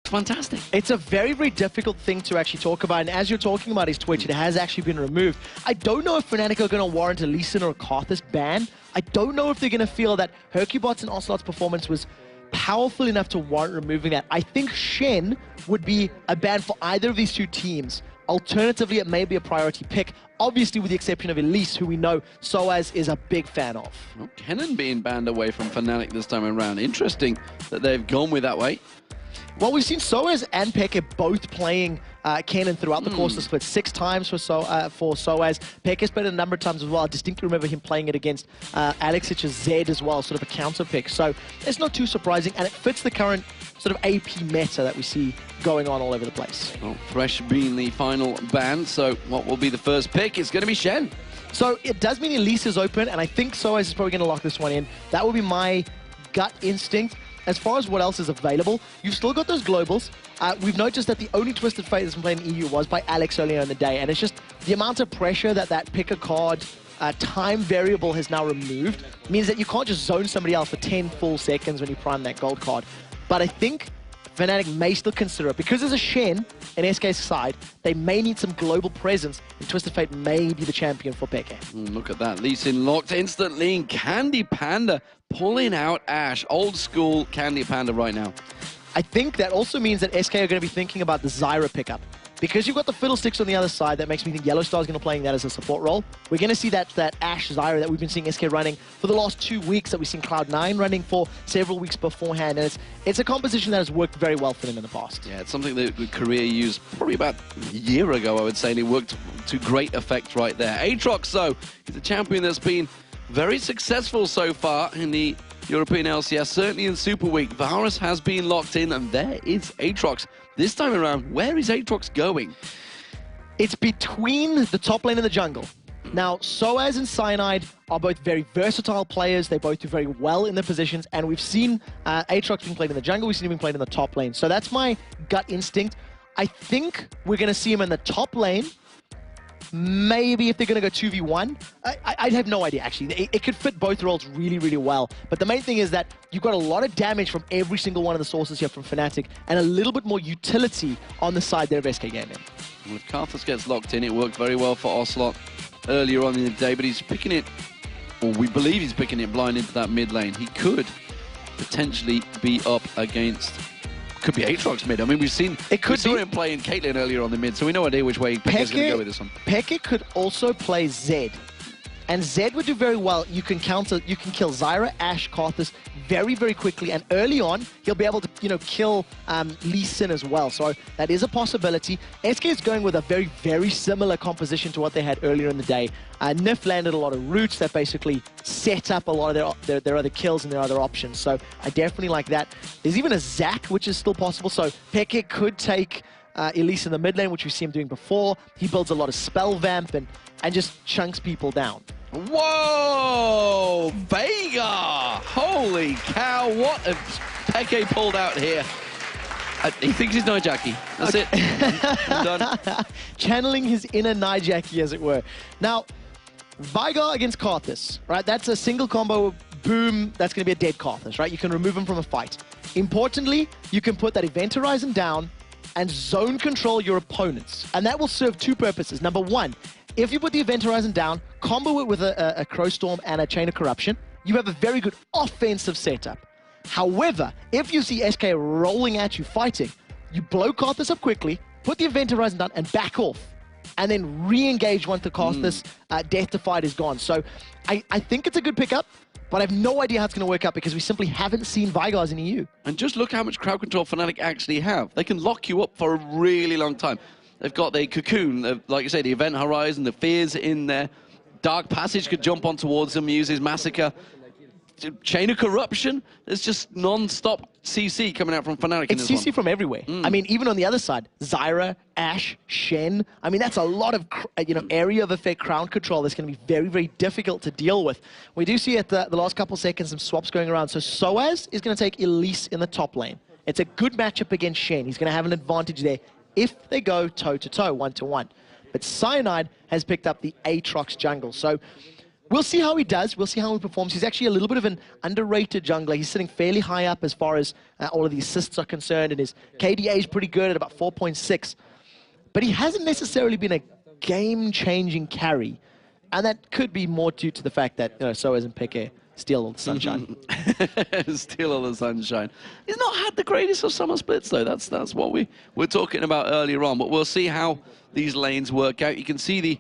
fantastic. It's a very, very difficult thing to actually talk about, and as you're talking about his Twitch, it has actually been removed. I don't know if Fnatic are going to warrant a Lee Sin or a Karthus ban. I don't know if they're going to feel that Hercubot's and Ocelot's performance was powerful enough to warrant removing that. I think Shen would be a ban for either of these two teams. Alternatively, it may be a priority pick, obviously with the exception of Elise, who we know Soaz is a big fan of. Well, Kennen being banned away from Fnatic this time around. Interesting that they've gone with that way. Well, we've seen Soaz and Peke both playing Kennen throughout the course of the split. 6 times for Soaz. Peke's played it a number of times as well. I distinctly remember him playing it against Alexic's Zed as well, sort of a counter pick. So it's not too surprising, and it fits the current sort of AP meta that we see going on all over the place. Well, Thresh being the final ban, so what will be the first pick? It's going to be Shen. So it does mean Elise is open, and I think Soaz is probably going to lock this one in. That would be my gut instinct. As far as what else is available, you've still got those globals. We've noticed that the only Twisted Fate that's been played in EU was by Alex earlier in the day, and it's just the amount of pressure that pick a card time variable has now removed means that you can't just zone somebody else for 10 full seconds when you prime that gold card. But I think Fnatic may still consider it. Because there's a Shen in SK's side, they may need some global presence, and Twisted Fate may be the champion for Peke. Look at that. Lee Sin locked instantly, and Candy Panda pulling out Ashe. Old school Candy Panda right now. I think that also means that SK are going to be thinking about the Zyra pickup. Because you've got the Fiddlesticks on the other side, that makes me think Yellowstar is going to be playing that as a support role. We're going to see that Ashe Zyra that we've been seeing SK running for the last 2 weeks, that we've seen Cloud9 running for several weeks beforehand. And it's a composition that has worked very well for them in the past. Yeah, it's something that Korea used probably about a year ago, I would say, and it worked to great effect right there. Aatrox, though, is a champion that's been very successful so far in the European LCS, certainly in Super Week. Varus has been locked in, and there is Aatrox. This time around, where is Aatrox going? It's between the top lane and the jungle. Now, Soaz and Cyanide are both very versatile players. They both do very well in their positions, and we've seen Aatrox being played in the jungle. We've seen him being played in the top lane. So that's my gut instinct. I think we're going to see him in the top lane. Maybe if they're going to go 2v1. I have no idea, actually. It could fit both roles really, really well. But the main thing is that you've got a lot of damage from every single one of the sources here from Fnatic, and a little bit more utility on the side there of SK Gaming. Well, if Karthus gets locked in, it worked very well for Ocelot earlier on in the day, but he's picking it, or we believe he's picking it blind into that mid lane. He could potentially be up against... Could be Aatrox mid. I mean, we saw him playing Caitlyn earlier on the mid, so we know idea which way Peke's going to go with this one. Peke could also play Zed, and Zed would do very well. You can kill Zyra, Ashe, Karthus very, very quickly, and early on he'll be able to, kill Lee Sin as well. So that is a possibility. SK is going with a very, very similar composition to what they had earlier in the day. Nif landed a lot of roots that basically set up a lot of their other kills and their other options. So I definitely like that. There's even a Zac, which is still possible. So Peke could take Elise in the mid lane, which we've seen him doing before. He builds a lot of spell vamp and just chunks people down. Whoa! Veigar! Holy cow, what has Peke pulled out here? He thinks he's Nijaki. That's it. I'm done. Channeling his inner Nijaki, as it were. Now, Veigar against Karthus, right? That's a single combo, boom, that's going to be a dead Karthus, right? You can remove him from a fight. Importantly, you can put that Event Horizon down and zone control your opponents. And that will serve 2 purposes. Number 1, if you put the Event Horizon down, combo it with a Crow Storm and a Chain of Corruption, you have a very good offensive setup. However, if you see SK rolling at you fighting, you blow Karthus up quickly, put the Event Horizon down, and back off. And then re-engage once the Karthus Death to Fight is gone. So I think it's a good pickup, but I have no idea how it's going to work out because we simply haven't seen Veigars in EU. And just look how much crowd control Fnatic actually have. They can lock you up for a really long time. They've got the Cocoon, like you say, the Event Horizon, the Fears in there. Dark Passage could jump on towards them, use his Massacre. Chain of Corruption, there's just non-stop CC coming out from Fnatic in this It's CC from everywhere. I mean, even on the other side, Zyra, Ashe, Shen. I mean, that's a lot of area of effect crowd control that's going to be very, very difficult to deal with. We do see at the last couple seconds some swaps going around. So Soaz is going to take Elise in the top lane. It's a good matchup against Shen. He's going to have an advantage there if they go toe-to-toe, 1-to-1. But Cyanide has picked up the Aatrox jungle. So We'll see how he does. We'll see how he performs. He's actually a little bit of an underrated jungler. He's sitting fairly high up as far as all of the assists are concerned, and his KDA is pretty good at about 4.6. But he hasn't necessarily been a game-changing carry, and that could be more due to the fact that, so isn't xPeke. Steal all the sunshine. Steal all the sunshine. He's not had the greatest of summer splits, though. That's what we were talking about earlier on. But we'll see how these lanes work out. You can see the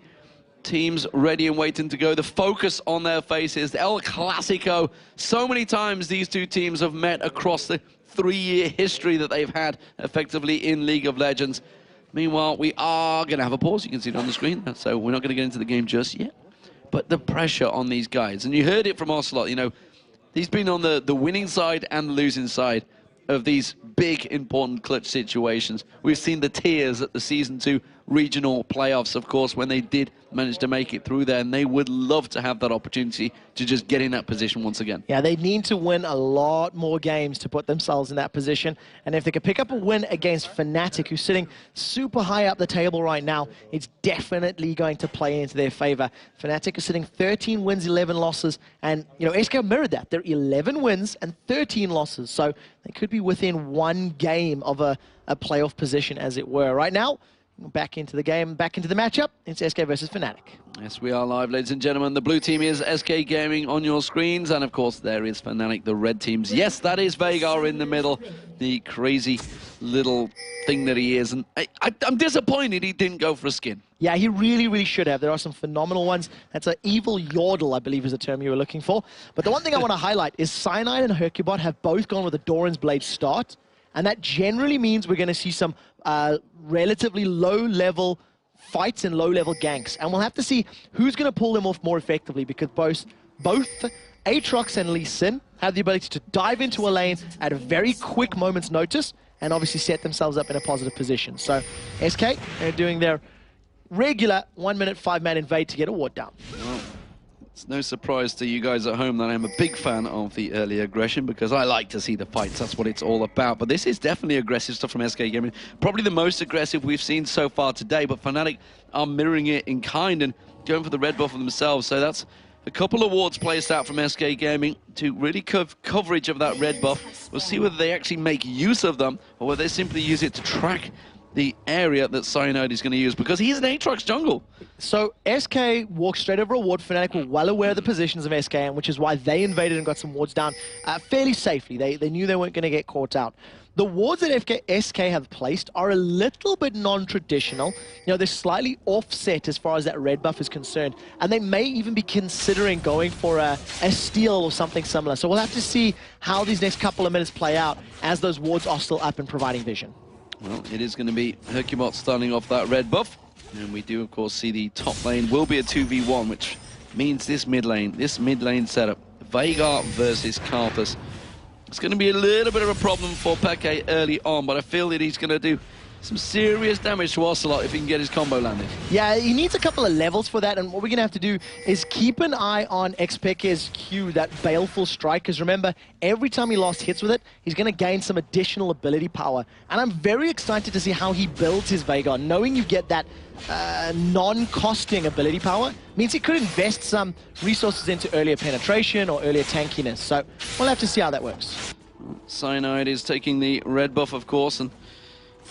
teams ready and waiting to go. The focus on their faces. El Clasico. So many times these two teams have met across the 3-year history that they've had effectively in League of Legends. Meanwhile, we are going to have a pause. You can see it on the screen. So we're not going to get into the game just yet. But the pressure on these guys, and you heard it from Ocelot, he's been on the winning side and the losing side of these big, important clutch situations. We've seen the tears at the Season 2 regional playoffs, of course, when they did manage to make it through there, and they would love to have that opportunity to just get in that position once again. Yeah, they need to win a lot more games to put themselves in that position, and if they could pick up a win against Fnatic, who's sitting super high up the table right now, it's definitely going to play into their favor. Fnatic is sitting 13 wins, 11 losses, and, SK mirrored that. They're 11 wins and 13 losses, so they could be within one game of a playoff position, as it were. Right now, back into the game, back into the matchup. It's SK versus Fnatic. Yes, we are live, ladies and gentlemen. The blue team is SK Gaming on your screens, and of course there is Fnatic, the red teams. Yes, that is Veigar in the middle, the crazy little thing that he is. And I'm disappointed he didn't go for a skin. Yeah, he really, really should have. There are some phenomenal ones. That's an evil yordle, I believe is the term you were looking for. But the one thing I want to highlight is Cyanide and Hercubot have both gone with a Doran's Blade start. And that generally means we're going to see some relatively low-level fights and low-level ganks. And we'll have to see who's going to pull them off more effectively, because both Aatrox and Lee Sin have the ability to dive into a lane at a very quick moment's notice and obviously set themselves up in a positive position. So SK are doing their regular 1-minute 5-man invade to get a ward down. Well, it's no surprise to you guys at home that I'm a big fan of the early aggression, because I like to see the fights. That's what it's all about. But this is definitely aggressive stuff from SK Gaming. Probably the most aggressive we've seen so far today, but Fnatic are mirroring it in kind and going for the red buff for themselves. So that's a couple of wards placed out from SK Gaming to really coverage of that red buff. We'll see whether they actually make use of them or whether they simply use it to track the area that Cyanide is going to use, because he's an Aatrox jungle. So SK walked straight over a ward. Fnatic were well aware of the positions of SK, and which is why they invaded and got some wards down fairly safely. They knew they weren't going to get caught out. The wards that SK have placed are a little bit non-traditional. They're slightly offset as far as that red buff is concerned, and they may even be considering going for a steal or something similar. So we'll have to see how these next couple of minutes play out as those wards are still up and providing vision. Well, it is going to be Hercubot starting off that red buff. And we do, of course, see the top lane will be a 2v1, which means this mid lane setup, Veigar versus Karthus, it's going to be a little bit of a problem for xPeke early on, but I feel that he's going to do some serious damage to Ocelot if he can get his combo landed. Yeah, he needs a couple of levels for that, and what we're going to have to do is keep an eye on xPeke's Q, that Baleful Strike, because remember, every time he lost hits with it, he's going to gain some additional ability power. And I'm very excited to see how he builds his Veigar. Knowing you get that non-costing ability power means he could invest some resources into earlier penetration or earlier tankiness. So we'll have to see how that works. Cyanide is taking the red buff, of course, and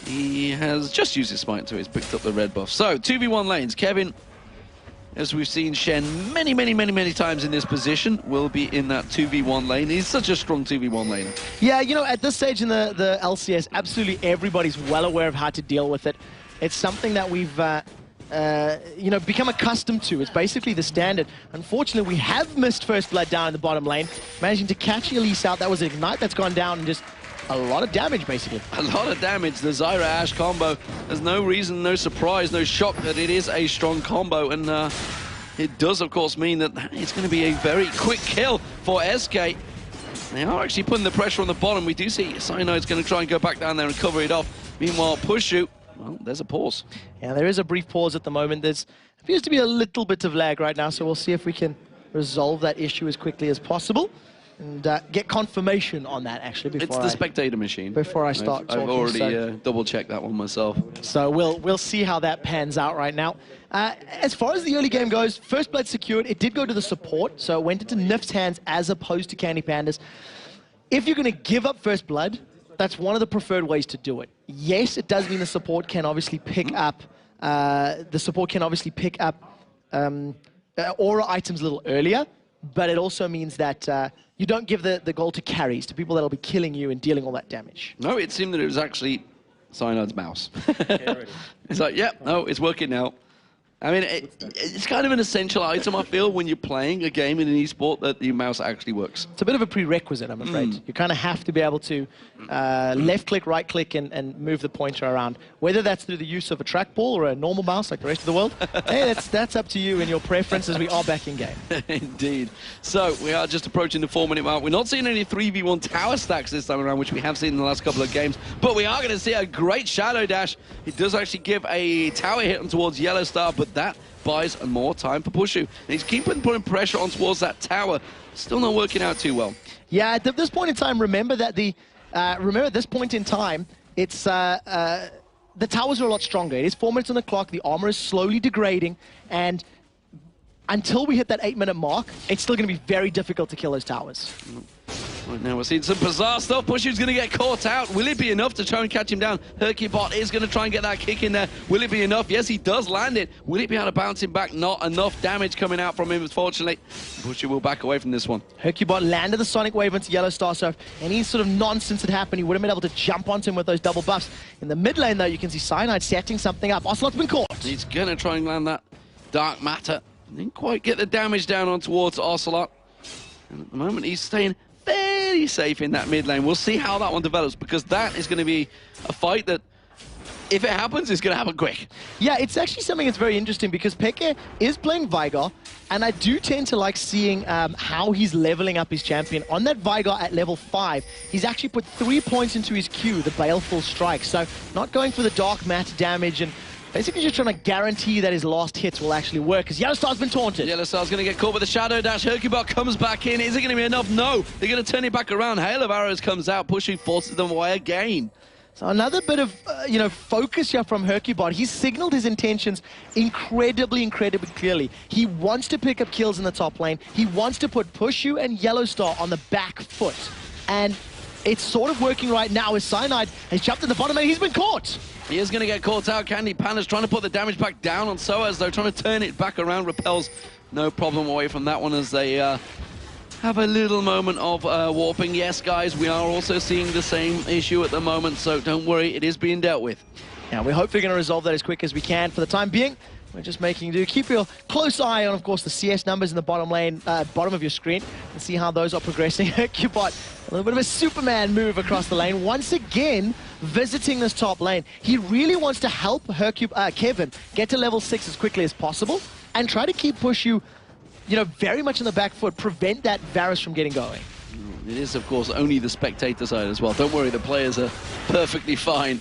he has just used his smite, so he's picked up the red buff. So, 2v1 lanes. Kevin, as we've seen Shen many times in this position, will be in that 2v1 lane. He's such a strong 2v1 lane. Yeah, at this stage in the LCS, absolutely everybody's well aware of how to deal with it. It's something that we've become accustomed to. It's basically the standard. Unfortunately, we have missed First Blood down in the bottom lane, managing to catch Elise out. That was an Ignite that's gone down and just a lot of damage, basically. A lot of damage. The Zyra Ashe combo. There's no reason, no surprise, no shock that it is a strong combo. And it does, of course, mean that it's going to be a very quick kill for SK. They are actually putting the pressure on the bottom. We do see Cyanide's going to try and go back down there and cover it off. Meanwhile, Pushu, well, there's a pause. Yeah, there is a brief pause at the moment. There appears to be a little bit of lag right now, so we'll see if we can resolve that issue as quickly as possible. and get confirmation on that, actually, before It's the spectator machine. Before I start I've talking. already double-checked that one myself. So we'll see how that pans out right now. As far as the early game goes, First Blood secured. It did go to the support, so it went into Nif's hands as opposed to Candy Panda's. If you're going to give up First Blood, that's one of the preferred ways to do it. Yes, it does mean the support can obviously pick up aura items a little earlier, but it also means that you don't give the gold to carries, to people that'll be killing you and dealing all that damage. No, it seemed that it was actually Cyanide's mouse. It's like, yep, no, it's working now. I mean, it's kind of an essential item, I feel, when you're playing a game in an esport, that the mouse actually works. It's a bit of a prerequisite, I'm afraid. You kind of have to be able to left-click, right-click, and move the pointer around. Whether that's through the use of a trackball or a normal mouse like the rest of the world, hey, that's up to you and your preferences. We are back in game. Indeed. So, we are just approaching the 4-minute mark. We're not seeing any 3v1 tower stacks this time around, which we have seen in the last couple of games, but we are going to see a great Shadow Dash. It does actually give a tower hit on towards Yellow Star, but that buys more time for Pushu. And he's keeping putting pressure on towards that tower. Still not working out too well. Yeah, at this point in time, remember at this point in time, it's the towers are a lot stronger. It is 4 minutes on the clock. The armor is slowly degrading, and until we hit that 8-minute mark, it's still going to be very difficult to kill those towers. Right now we're seeing some bizarre stuff. Pushu's going to get caught out. Will it be enough to try and catch him down? Hercubot is going to try and get that kick in there. Will it be enough? Yes, he does land it. Will it be able to bounce him back? Not enough damage coming out from him, unfortunately. Pushu will back away from this one. Hercubot landed the Sonic Wave into Yellow Star, so if any sort of nonsense had happened, he would have been able to jump onto him with those double buffs. In the mid lane, though, you can see Cyanide setting something up. Ocelot's been caught. He's going to try and land that Dark Matter. Didn't quite get the damage down on towards Ocelot. And at the moment, he's staying fairly safe in that mid lane. We'll see how that one develops, because that is going to be a fight that, if it happens, it's going to happen quick. Yeah, it's actually something that's very interesting, because xPeke is playing Veigar, and I do tend to like seeing how he's leveling up his champion. On that Veigar at level 5, he's actually put 3 points into his Q, the Baleful Strike. So not going for the Dark Matter damage, and basically just trying to guarantee that his last hits will actually work, because Yellow Star's been taunted. Yellow Star's going to get caught with a Shadow Dash. Hercubot comes back in. Is it going to be enough? No. They're going to turn it back around. Hail of Arrows comes out, pushing, forces them away again. So another bit of, focus here from Hercubot. He's signaled his intentions incredibly clearly. He wants to pick up kills in the top lane. He wants to put Pushu and Yellow Star on the back foot. And it's sort of working right now as Cyanide has jumped in the bottom lane. He's been caught. He is going to get caught out. Candy Panda's trying to put the damage back down on Soaz, though, trying to turn it back around. Repels no problem away from that one as they have a little moment of warping. Yes, guys, we are also seeing the same issue at the moment, so don't worry, it is being dealt with. Yeah, we're hopefully going to resolve that as quick as we can. For the time being, we're just making do. Keep your close eye on, of course, the CS numbers in the bottom lane, bottom of your screen, and see how those are progressing. Hercubot, a little bit of a Superman move across the lane. Once again, visiting this top lane. He really wants to help Kevin get to level 6 as quickly as possible and try to keep Pushu, very much on the back foot, prevent that Varus from getting going. It is, of course, only the spectator side as well. Don't worry, the players are perfectly fine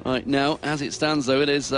right now. As it stands, though, it is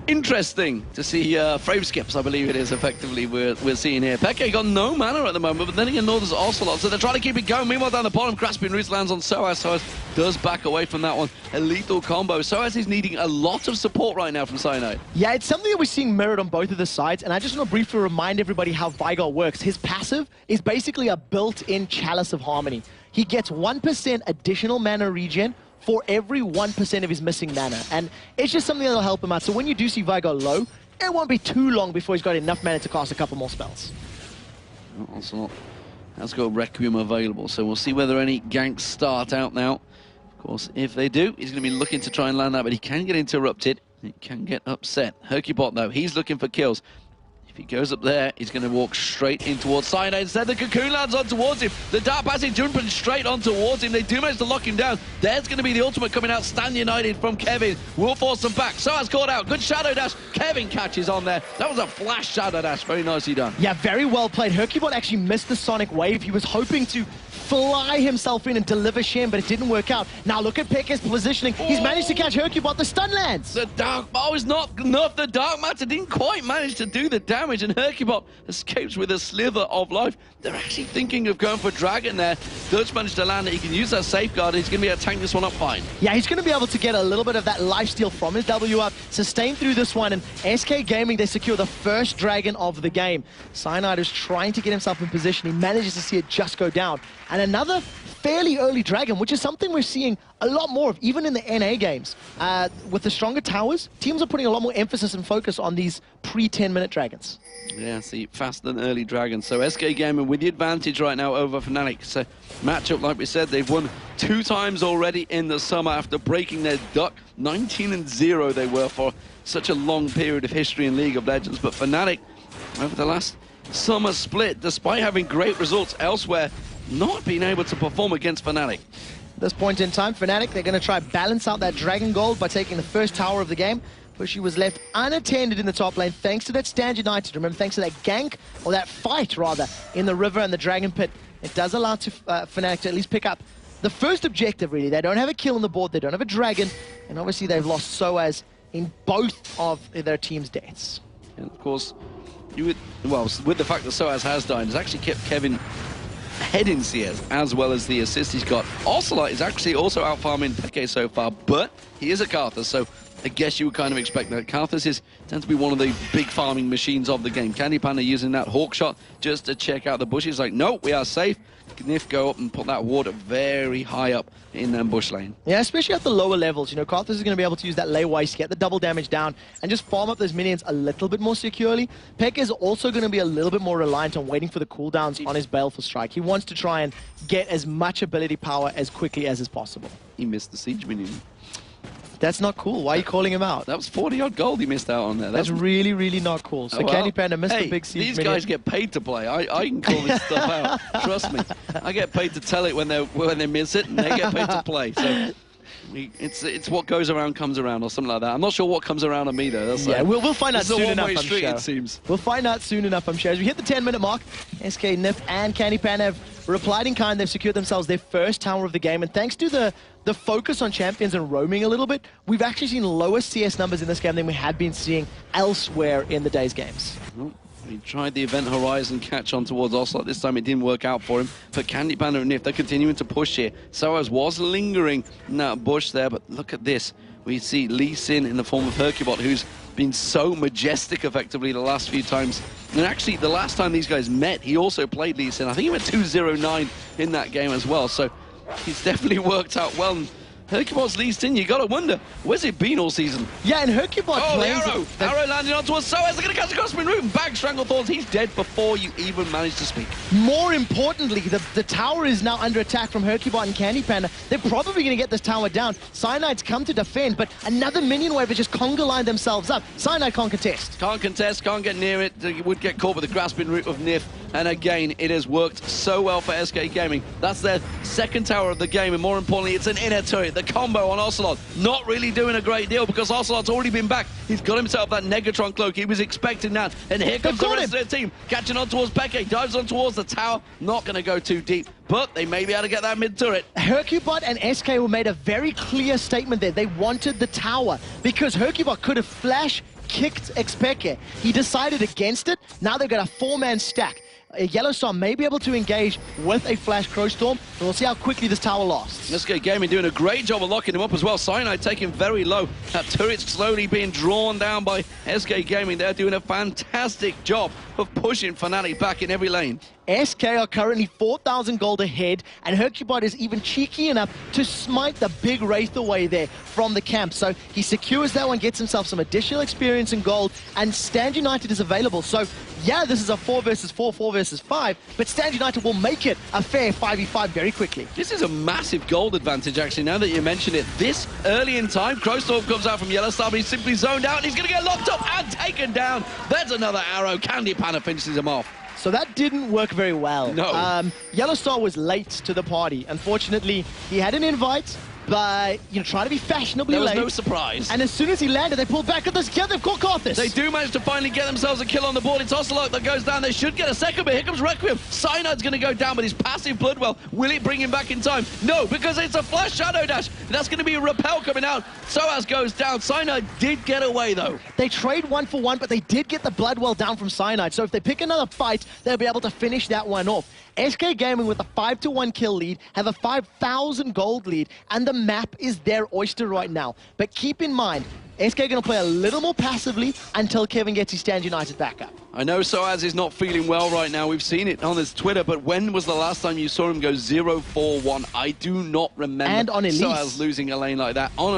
interesting to see frame skips, I believe it is, effectively, we're seeing here. xPeke got no mana at the moment, but then again, nor does Ocelot, so they're trying to keep it going. Meanwhile, down the bottom, Grasping Roots lands on Soaz. Soaz does back away from that one. A lethal combo. Soaz is needing a lot of support right now from Cyanide. Yeah, it's something that we're seeing mirrored on both of the sides, and I just want to briefly remind everybody how Veigar works. His passive is basically a built-in Chalice of Harmony. He gets 1% additional mana regen for every 1% of his missing mana. And it's just something that'll help him out. So when you do see Veigar low, it won't be too long before he's got enough mana to cast a couple more spells. Ocelot has got Requiem available, so we'll see whether any ganks start out now. Of course, if they do, he's going to be looking to try and land that, but he can get interrupted. He can get upset. Hercubot, though, he's looking for kills. If he goes up there, he's going to walk straight in towards Cyanide. Instead, the Cocoon lands on towards him. The Dark Passage jumping straight on towards him. They do manage to lock him down. There's going to be the ultimate coming out. Stand United from Kevin. Will force them back. Soaz caught out. Good Shadow Dash. Kevin catches on there. That was a flash Shadow Dash. Very nicely done. Yeah, very well played. Hercubot actually missed the Sonic Wave. He was hoping to fly himself in and deliver Shen, but it didn't work out. Now look at xPeke's positioning. He's managed to catch Hercubot. The stun lands. The Dark... Oh, it's not enough. The Dark Matter didn't quite manage to do the damage. damage, and Hercubot escapes with a sliver of life. They're actually thinking of going for Dragon there. Dutch managed to land it. He can use that safeguard. He's going to be able to tank this one up fine. Yeah, he's going to be able to get a little bit of that lifesteal from his W up, sustain through this one, and SK Gaming, they secure the first Dragon of the game. Cyanide is trying to get himself in position. He manages to see it just go down. And another fairly early Dragon, which is something we're seeing a lot more of, even in the NA games. With the stronger towers, teams are putting a lot more emphasis and focus on these pre-10-minute Dragons. Yeah, see, faster than early Dragons. So SK Gaming with the advantage right now over Fnatic. So matchup, like we said, they've won 2 times already in the summer after breaking their duck. 19-0 they were for such a long period of history in League of Legends. But Fnatic, over the last summer split, despite having great results elsewhere, not being able to perform against Fnatic. At this point in time, Fnatic, they're going to try balance out that Dragon Gold by taking the first tower of the game. Bushy was left unattended in the top lane thanks to that Stand United. Remember, thanks to that gank, or that fight rather, in the river and the Dragon Pit. It does allow Fnatic to at least pick up the first objective, really. They don't have a kill on the board, they don't have a Dragon, and obviously they've lost SOAS in both of their team's deaths. And of course, with the fact that SOAS has died, it's actually kept Kevin ahead in CS, as well as the assist he's got. Ocelot is actually also out farming xPeke so far, but he is a Karthus, so I guess you would kind of expect that. Karthus tends to be one of the big farming machines of the game. Candy Panda using that hawk shot just to check out the bushes. Like, no, we are safe. Nif go up and put that ward very high up in bush lane. Yeah, especially at the lower levels. You know, Karthus is going to be able to use that lay waste, get the double damage down, and just farm up those minions a little bit more securely. Peke is also going to be a little bit more reliant on waiting for the cooldowns on his Baleful Strike. He wants to try and get as much ability power as quickly as is possible. He missed the siege minion. That's not cool. Why are you calling him out? That was 40-odd gold he missed out on there. That's really, really not cool. So Candy Panda missed the big siege these minion. guys get paid to play. I can call this stuff out. Trust me. I get paid to tell it when they miss it, and they get paid to play. So it's what goes around comes around, or something like that. I'm not sure what comes around on me though. That's yeah, we'll find out soon enough. It's a one-way street, it seems. We'll find out soon enough, I'm sure. As we hit the 10-minute mark, SK, Nif, and Candy Panda have replied in kind. They've secured themselves their first tower of the game, and thanks to the focus on champions and roaming a little bit, we've actually seen lower CS numbers in this game than we had been seeing elsewhere in the day's games. He tried the Event Horizon catch on towards Ocelot. This time it didn't work out for him. But Candy Panda and Nif, they're continuing to push here. SOAS was lingering in that bush there, but look at this. We see Lee Sin in the form of Hercubot, who's been so majestic effectively the last few times. And actually, the last time these guys met, he also played Lee Sin. I think he went 2-0-9 in that game as well. So he's definitely worked out well. And Hercubot's Lee Sin, you gotta wonder, where's it been all season? Yeah, and Hercubot plays... the arrow landing on towards SOAS. They're gonna catch the crossman root and bag Stranglethorns. He's dead before you even manage to speak. More importantly, the tower is now under attack from Hercubot and Candy Panda. They're probably gonna get this tower down. Cyanide's come to defend, but another minion wave has just conga lined themselves up. Cyanide can't contest. Can't contest, can't get near it. They would get caught with the grasping root of Nif. And again, it has worked so well for SK Gaming. That's their second tower of the game, and more importantly, it's an inner turret. The combo on Ocelot, not really doing a great deal because Ocelot's already been back. He's got himself that Negatron cloak. He was expecting that. And here comes the rest of their team. Catching on towards xPeke, dives on towards the tower. Not going to go too deep, but they may be able to get that mid-turret. Hercubot and SK were made a very clear statement there. They wanted the tower because Hercubot could have flash kicked xPeke. He decided against it. Now they've got a 4-man stack. Yellow Star may be able to engage with a Flash Crowstorm, and we'll see how quickly this tower lasts. SK Gaming doing a great job of locking him up as well. Cyanide taking very low. That turret's slowly being drawn down by SK Gaming. They're doing a fantastic job of pushing Fnatic back in every lane. SK are currently 4,000 gold ahead, and Hercubot is even cheeky enough to smite the big Wraith away there from the camp. So he secures that one, gets himself some additional experience in gold, and Stand United is available. So yeah, this is a 4 versus 4, 4 versus 5, but Stand United will make it a fair 5v5 very quickly. This is a massive gold advantage, actually, now that you mention it. This early in time, Crowstorm comes out from Yellow Star, but he's simply zoned out, and he's going to get locked up and taken down. There's another arrow. Candy Panda finishes him off. So that didn't work very well. No. Yellow Star was late to the party. Unfortunately, he had an invite, by, trying to be fashionably There was late. no surprise. And as soon as he landed, they pulled back at this. Yeah, they've caught Karthus. They do manage to finally get themselves a kill on the board. It's Ocelot that goes down. They should get a second, but here comes Requiem. Cynide's going to go down, but his passive Bloodwell, will it bring him back in time? No, because it's a flash Shadow Dash. That's going to be a repel coming out. Soaz goes down. Cyanide did get away, though. They trade 1 for 1, but they did get the Bloodwell down from Cyanide. So if they pick another fight, they'll be able to finish that one off. SK Gaming with a 5-1 kill lead, have a 5,000 gold lead, and the map is their oyster right now. But keep in mind, SK are going to play a little more passively until Kevin gets his Stand United back up. I know Soaz is not feeling well right now. We've seen it on his Twitter, but when was the last time you saw him go 0-4-1? I do not remember And on Elise. Soaz losing a lane like that. On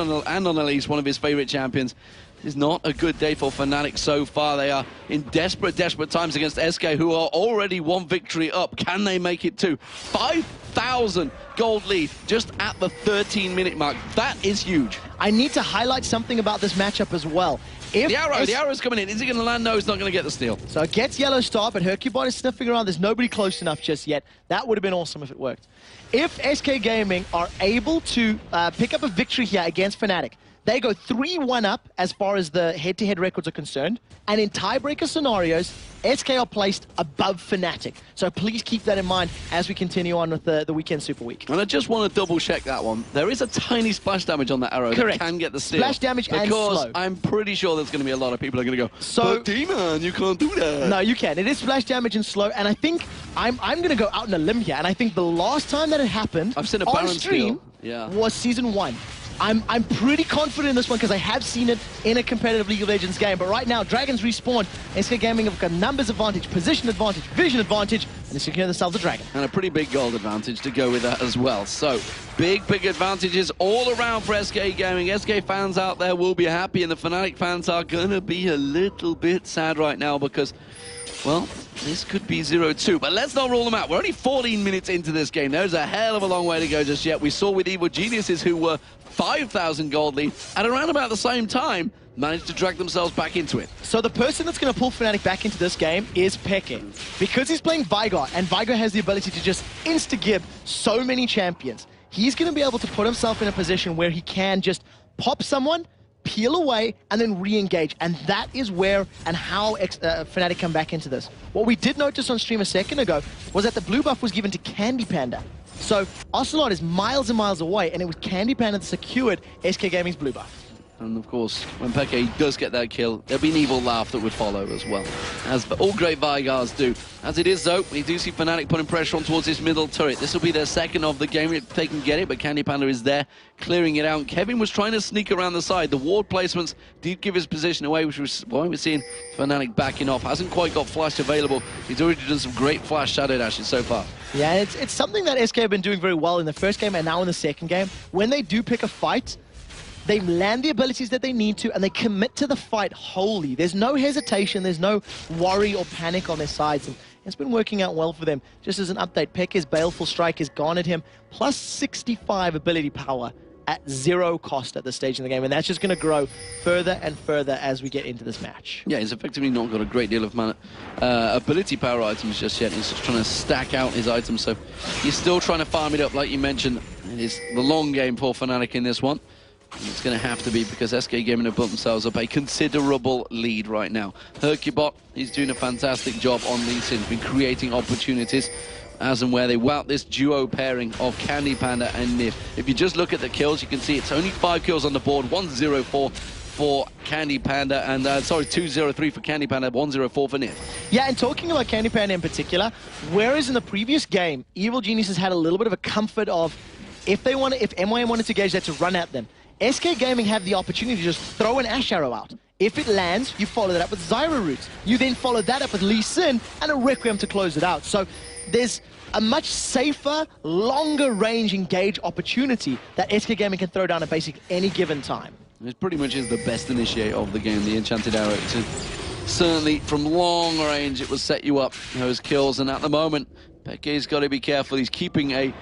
Elise, one of his favorite champions. It's not a good day for Fnatic so far. They are in desperate times against SK, who are already 1 victory up. Can they make it 2? 5,000 gold lead just at the 13-minute mark. That is huge. I need to highlight something about this matchup as well. The arrow's coming in. Is he going to land? No, he's not going to get the steal. So it gets yellow star, but Hercubot is sniffing around. There's nobody close enough just yet. That would have been awesome if it worked. If SK Gaming are able to pick up a victory here against Fnatic, they go 3-1 up as far as the head-to-head records are concerned. And in tiebreaker scenarios, SK are placed above Fnatic. So please keep that in mind as we continue on with the Weekend Super Week. And I just want to double-check that one. There is a tiny splash damage on that arrow. Correct. That can get the steal. Splash damage and because slow. I'm pretty sure there's going to be a lot of people who are going to go, So, but Demon, you can't do that. No, you can. It is splash damage and slow. And I think I'm going to go out on a limb here. And I think the last time that it happened I've seen a on Baron stream steal. was Season 1. I'm pretty confident in this one because I have seen it in a competitive League of Legends game. But right now, Dragons respawn. SK Gaming have got numbers advantage, position advantage, vision advantage, and they secure themselves a Dragon. And a pretty big gold advantage to go with that as well. So, big advantages all around for SK Gaming. SK fans out there will be happy, and the Fnatic fans are going to be a little bit sad right now because, well, this could be 0-2, but let's not rule them out. We're only 14 minutes into this game. There's a hell of a long way to go just yet. We saw with Evil Geniuses, who were 5,000 gold lead, at around about the same time, managed to drag themselves back into it. So the person that's going to pull Fnatic back into this game is xPeke. Because he's playing Veigar, and Veigar has the ability to just insta-gib so many champions, he's going to be able to put himself in a position where he can just pop someone, peel away, and then re-engage. And that is where and how Fnatic come back into this. What we did notice on stream a second ago was that the blue buff was given to Candy Panda. So Ocelot is miles and miles away, and it was Candy Panda that secured SK Gaming's blue buff. And of course, when xPeke does get that kill, there'll be an evil laugh that would follow as well, as all great Veigars do. As it is, though, we do see Fnatic putting pressure on towards this middle turret. This will be their second of the game if they can get it, but Candy Panda is there, clearing it out. Kevin was trying to sneak around the side. The ward placements did give his position away, which was why we're seeing Fnatic backing off. Hasn't quite got flash available. He's already done some great flash shadow dashes so far. Yeah, it's something that SK have been doing very well in the first game and now in the second game. When they do pick a fight, they land the abilities that they need to, and they commit to the fight wholly. There's no hesitation, there's no worry or panic on their sides, and it's been working out well for them. Just as an update, xPeke's Baleful Strike has garnered him plus 65 ability power at 0 cost at this stage in the game, and that's just going to grow further and further as we get into this match. Yeah, he's effectively not got a great deal of ability power items just yet. He's just trying to stack out his items, so he's still trying to farm it up, like you mentioned. It is the long game for Fnatic in this one. And it's going to have to be because SK Gaming have built themselves up a considerable lead right now. Hercubot, he's doing a fantastic job on Lee Sin. He's been creating opportunities as and where they wout this duo pairing of Candy Panda and Nif. If you just look at the kills, you can see it's only 5 kills on the board, 104 for Candy Panda, and 203 for Candy Panda, 104 for Nif. Yeah, and talking about Candy Panda in particular, whereas in the previous game, Evil Geniuses had a little bit of a comfort of if MYM wanted to engage, they had to run at them. SK Gaming have the opportunity to just throw an Ash Arrow out. If it lands, you follow that up with Zyra Roots. You then follow that up with Lee Sin and a Requiem to close it out. So there's a much safer, longer range engage opportunity that SK Gaming can throw down at basically any given time. It pretty much is the best initiator of the game, the Enchanted Arrow. Certainly from long range it will set you up those kills, and at the moment xPeke's got to be careful. He's keeping a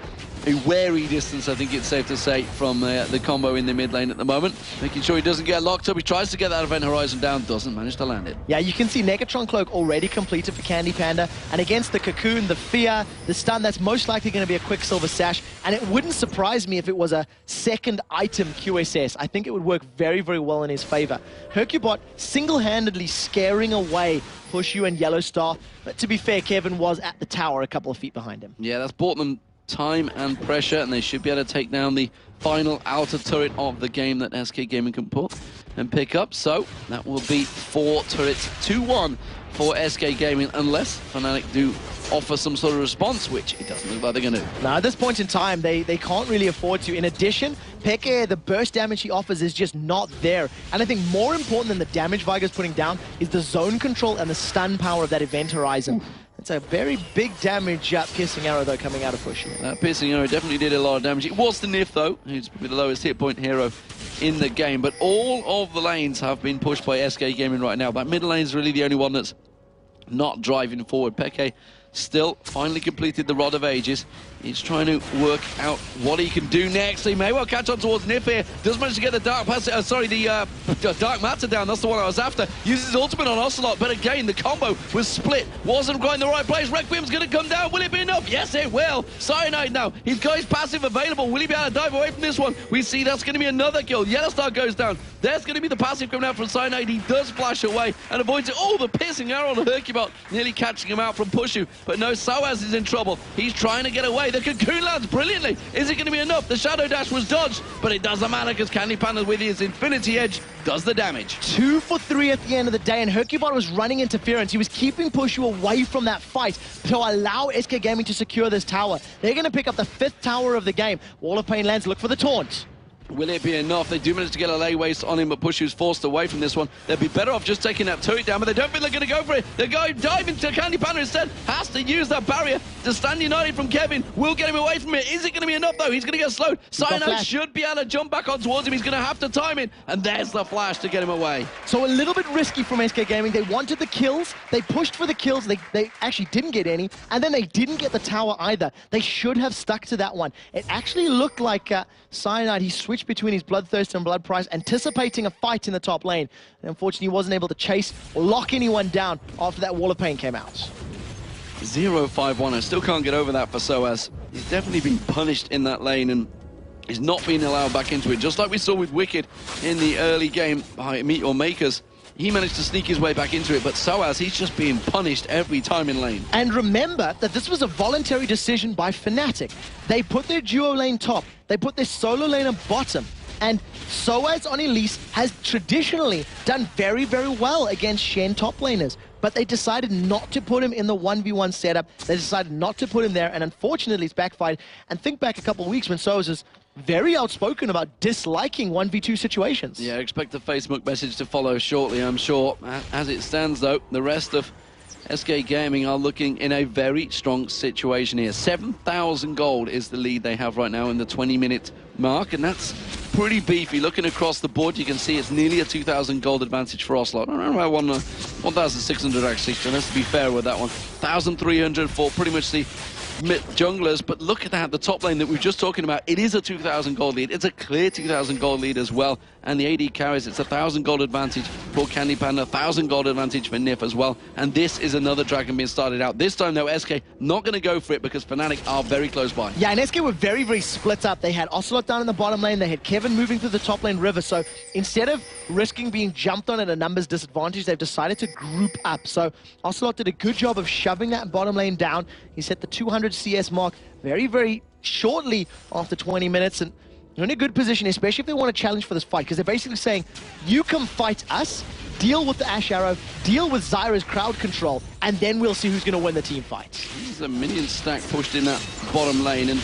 a wary distance, I think it's safe to say, from the combo in the mid lane at the moment. Making sure he doesn't get locked up. He tries to get that event horizon down, doesn't manage to land it. Yeah, you can see Negatron Cloak already completed for Candy Panda, and against the Cocoon, the Fear, the stun, that's most likely going to be a Quicksilver Sash, and it wouldn't surprise me if it was a second item QSS. I think it would work very, very well in his favor. Hercubot single-handedly scaring away Pushu and Yellow Star, but to be fair, Kevin was at the tower a couple of feet behind him. Yeah, that's bought them time and pressure, and they should be able to take down the final outer turret of the game that SK Gaming can put and pick up. So that will be 4 turrets, 2-1 for SK Gaming, unless Fnatic do offer some sort of response, which it doesn't look like they're going to. Now, at this point in time, they can't really afford to. In addition, Peke, the burst damage he offers is just not there. And I think more important than the damage Veigar's putting down is the zone control and the stun power of that event horizon. It's a very big damage piercing arrow, though, coming out of Pushu. That piercing arrow definitely did a lot of damage. It was the Nif, though, who's probably the lowest hit point hero in the game. But all of the lanes have been pushed by SK Gaming right now. That middle lane is really the only one that's not driving forward. Peke still finally completed the Rod of Ages. He's trying to work out what he can do next. He may well catch on towards Nif here. Does manage to get the Dark Matter down. That's the one I was after. Uses his ultimate on Ocelot, but again, the combo was split. Wasn't quite in the right place. Requiem's going to come down. Will it be enough? Yes, it will. Cyanide now. He's got his passive available. Will he be able to dive away from this one? We see that's going to be another kill. Yellowstar goes down. There's going to be the passive coming out from Cyanide. He does flash away and avoids it. Oh, the piercing arrow on Hercubot, nearly catching him out from Pushu. But no, Sawaz is in trouble. He's trying to get away. The Cocoon lands brilliantly. Is it going to be enough? The Shadow Dash was dodged, but it doesn't matter because Candy Panda with his Infinity Edge does the damage. 2 for 3 at the end of the day, and Hercubot was running interference. He was keeping Pushu away from that fight to allow SK Gaming to secure this tower. They're going to pick up the 5th tower of the game. Wall of Pain lands, look for the taunt. Will it be enough? They do manage to get a lay waste on him, but Pushu's forced away from this one. They'd be better off just taking that turret down, but they don't think they're going to go for it. They're going diving to Candy Panda instead. Has to use that barrier to stand united from Kevin. Will get him away from it. Is it going to be enough, though? He's going to get slowed. Cyanide should be able to jump back on towards him. He's going to have to time it, and there's the flash to get him away. So a little bit risky from SK Gaming. They wanted the kills. They pushed for the kills. They actually didn't get any, and then they didn't get the tower either. They should have stuck to that one. It actually looked like Cyanide, he switched between his Bloodthirst and Blood Price, anticipating a fight in the top lane. And unfortunately, he wasn't able to chase or lock anyone down after that Wall of Pain came out. 0-5-1. I still can't get over that for Soaz. He's definitely been punished in that lane, and he's not being allowed back into it. Just like we saw with Wicked in the early game by Meteor Makers. He managed to sneak his way back into it, but Soaz, he's just being punished every time in lane. And remember that this was a voluntary decision by Fnatic. They put their duo lane top, they put their solo laner bottom, and Soaz on Elise has traditionally done very, very well against Shen top laners. But they decided not to put him in the 1v1 setup. They decided not to put him there, and unfortunately it's backfired. And think back a couple of weeks when Soaz was very outspoken about disliking 1v2 situations. Yeah, expect a Facebook message to follow shortly, I'm sure. As it stands, though, the rest of SK Gaming are looking in a very strong situation here. 7,000 gold is the lead they have right now in the 20-minute mark, and that's pretty beefy. Looking across the board, you can see it's nearly a 2,000 gold advantage for Ocelot. Around about 1,600 actually, so let's be fair with that one. 1,300 for pretty much the junglers, but look at that, the top lane that we were just talking about, it is a 2,000 gold lead. It's a clear 2,000 gold lead as well, and the AD carries, it's 1,000 gold advantage for Candy Panda, 1,000 gold advantage for Nif as well, and this is another dragon being started out. This time though, SK not going to go for it because Fnatic are very close by. Yeah, and SK were very, very split up. They had Ocelot down in the bottom lane, they had Kevin moving through the top lane river, so instead of risking being jumped on at a numbers disadvantage, they've decided to group up. So Ocelot did a good job of shoving that bottom lane down. He's hit the 200 CS mark very, very shortly after 20 minutes, and they're in a good position, especially if they want to challenge for this fight, because they're basically saying, you come fight us, deal with the Ash Arrow, deal with Zyra's crowd control, and then we'll see who's going to win the team fight. There's a minion stack pushed in that bottom lane, and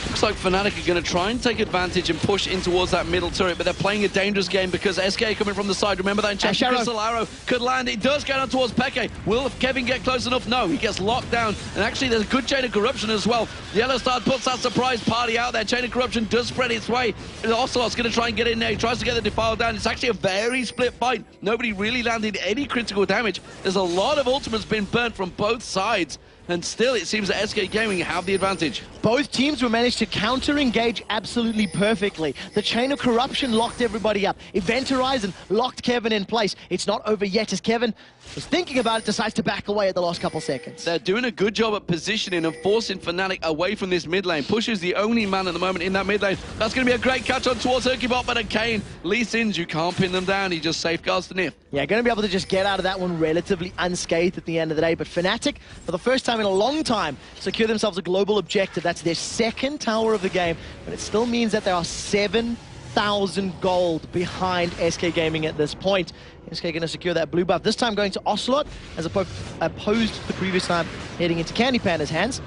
looks like Fnatic are going to try and take advantage and push in towards that middle turret, but they're playing a dangerous game because SK coming from the side. Remember that enchanted crystal arrow could land. It does go down towards Peke. Will Kevin get close enough? No, he gets locked down. And actually, there's a good chain of corruption as well. Yellowstar puts that surprise party out there. Chain of corruption does spread its way. Ocelot's going to try and get in there. He tries to get the defile down. It's actually a very split fight. Nobody really landed any critical damage. There's a lot of ultimates been burnt from both sides. and still it seems that SK Gaming have the advantage. Both teams were managed to counter-engage absolutely perfectly. The chain of corruption locked everybody up. Event Horizon locked Kevin in place. It's not over yet as Kevin was thinking about it, decides to back away at the last couple seconds. They're doing a good job at positioning and forcing Fnatic away from this mid lane. Push is the only man at the moment in that mid lane. That's going to be a great catch on towards Hercubot, but Kane, Lee Sins, you can't pin them down. He just safeguards the Nif. Yeah, going to be able to just get out of that one relatively unscathed at the end of the day. But Fnatic, for the first time in a long time, secure themselves a global objective. That's their second tower of the game, but it still means that they are 7,000 gold behind SK Gaming at this point. SK going to secure that blue buff, this time going to Ocelot, as opposed to the previous time heading into Candy Panda's hands.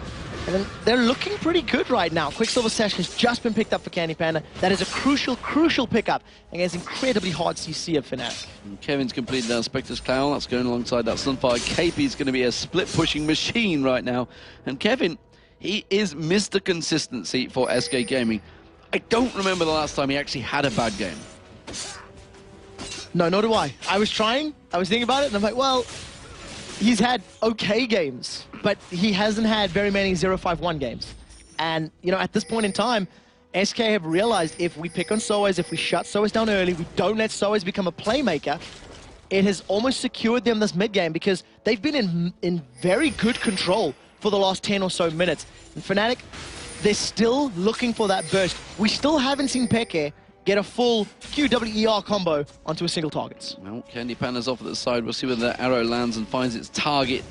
And then they're looking pretty good right now. Quicksilver Sash has just been picked up for Candy Panda. That is a crucial, crucial pickup against incredibly hard CC of Fnatic. And Kevin's completed that Spectre's Clown. That's going alongside that Sunfire. KP's going to be a split-pushing machine right now. And Kevin, he is Mr. Consistency for SK Gaming. I don't remember the last time he actually had a bad game. No, nor do I. I was trying, I was thinking about it, and I'm like, well, he's had okay games, but he hasn't had very many 0-5-1 games. And, you know, at this point in time, SK have realized if we pick on Soaz, if we shut Soaz down early, we don't let Soaz become a playmaker, it has almost secured them this mid-game because they've been in very good control for the last 10 or so minutes. And Fnatic, they're still looking for that burst. We still haven't seen xPeke get a full QWER combo onto a single target. Well, Candy Panda's off at the side. We'll see whether the arrow lands and finds its target.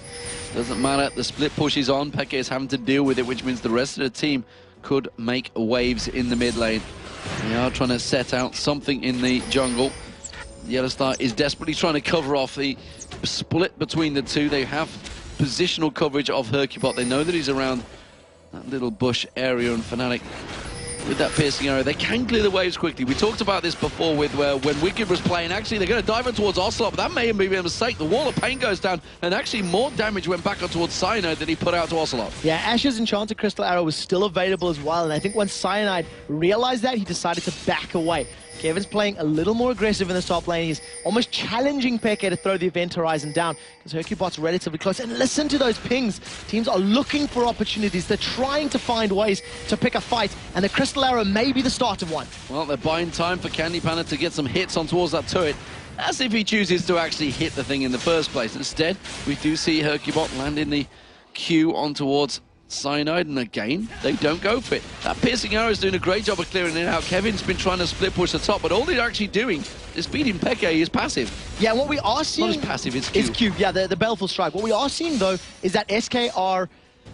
Doesn't matter. The split push is on. xPeke is having to deal with it, which means the rest of the team could make waves in the mid lane. They are trying to set out something in the jungle. Yellow Star is desperately trying to cover off the split between the two. They have positional coverage of Hercubot. They know that he's around that little bush area, and Fnatic with that piercing arrow, they can clear the waves quickly. We talked about this before with when Wicked was playing. Actually, they're going to dive in towards Ocelot, but that may have been a mistake. The wall of pain goes down, and actually more damage went back on towards Cyanide than he put out to Ocelot. Yeah, Ashe's Enchanted Crystal Arrow was still available as well, and I think once Cyanide realized that, he decided to back away. Kevin's playing a little more aggressive in the top lane. He's almost challenging xPeke to throw the Event Horizon down because Hercubot's relatively close. And listen to those pings. Teams are looking for opportunities. They're trying to find ways to pick a fight, and the Crystal Arrow may be the start of one. Well, they're buying time for Candy Panda to get some hits on towards that turret, as if he chooses to actually hit the thing in the first place. Instead, we do see Hercubot landing the Q on towards Cyanide, and again, they don't go for it. That piercing arrow is doing a great job of clearing it out. Kevin's been trying to split push the top, but all they're actually doing is beating xPeke. Is passive. Yeah, what we are seeing... Not as passive, it's Q. It's Q, yeah, the Baleful Strike. What we are seeing, though, is that SK are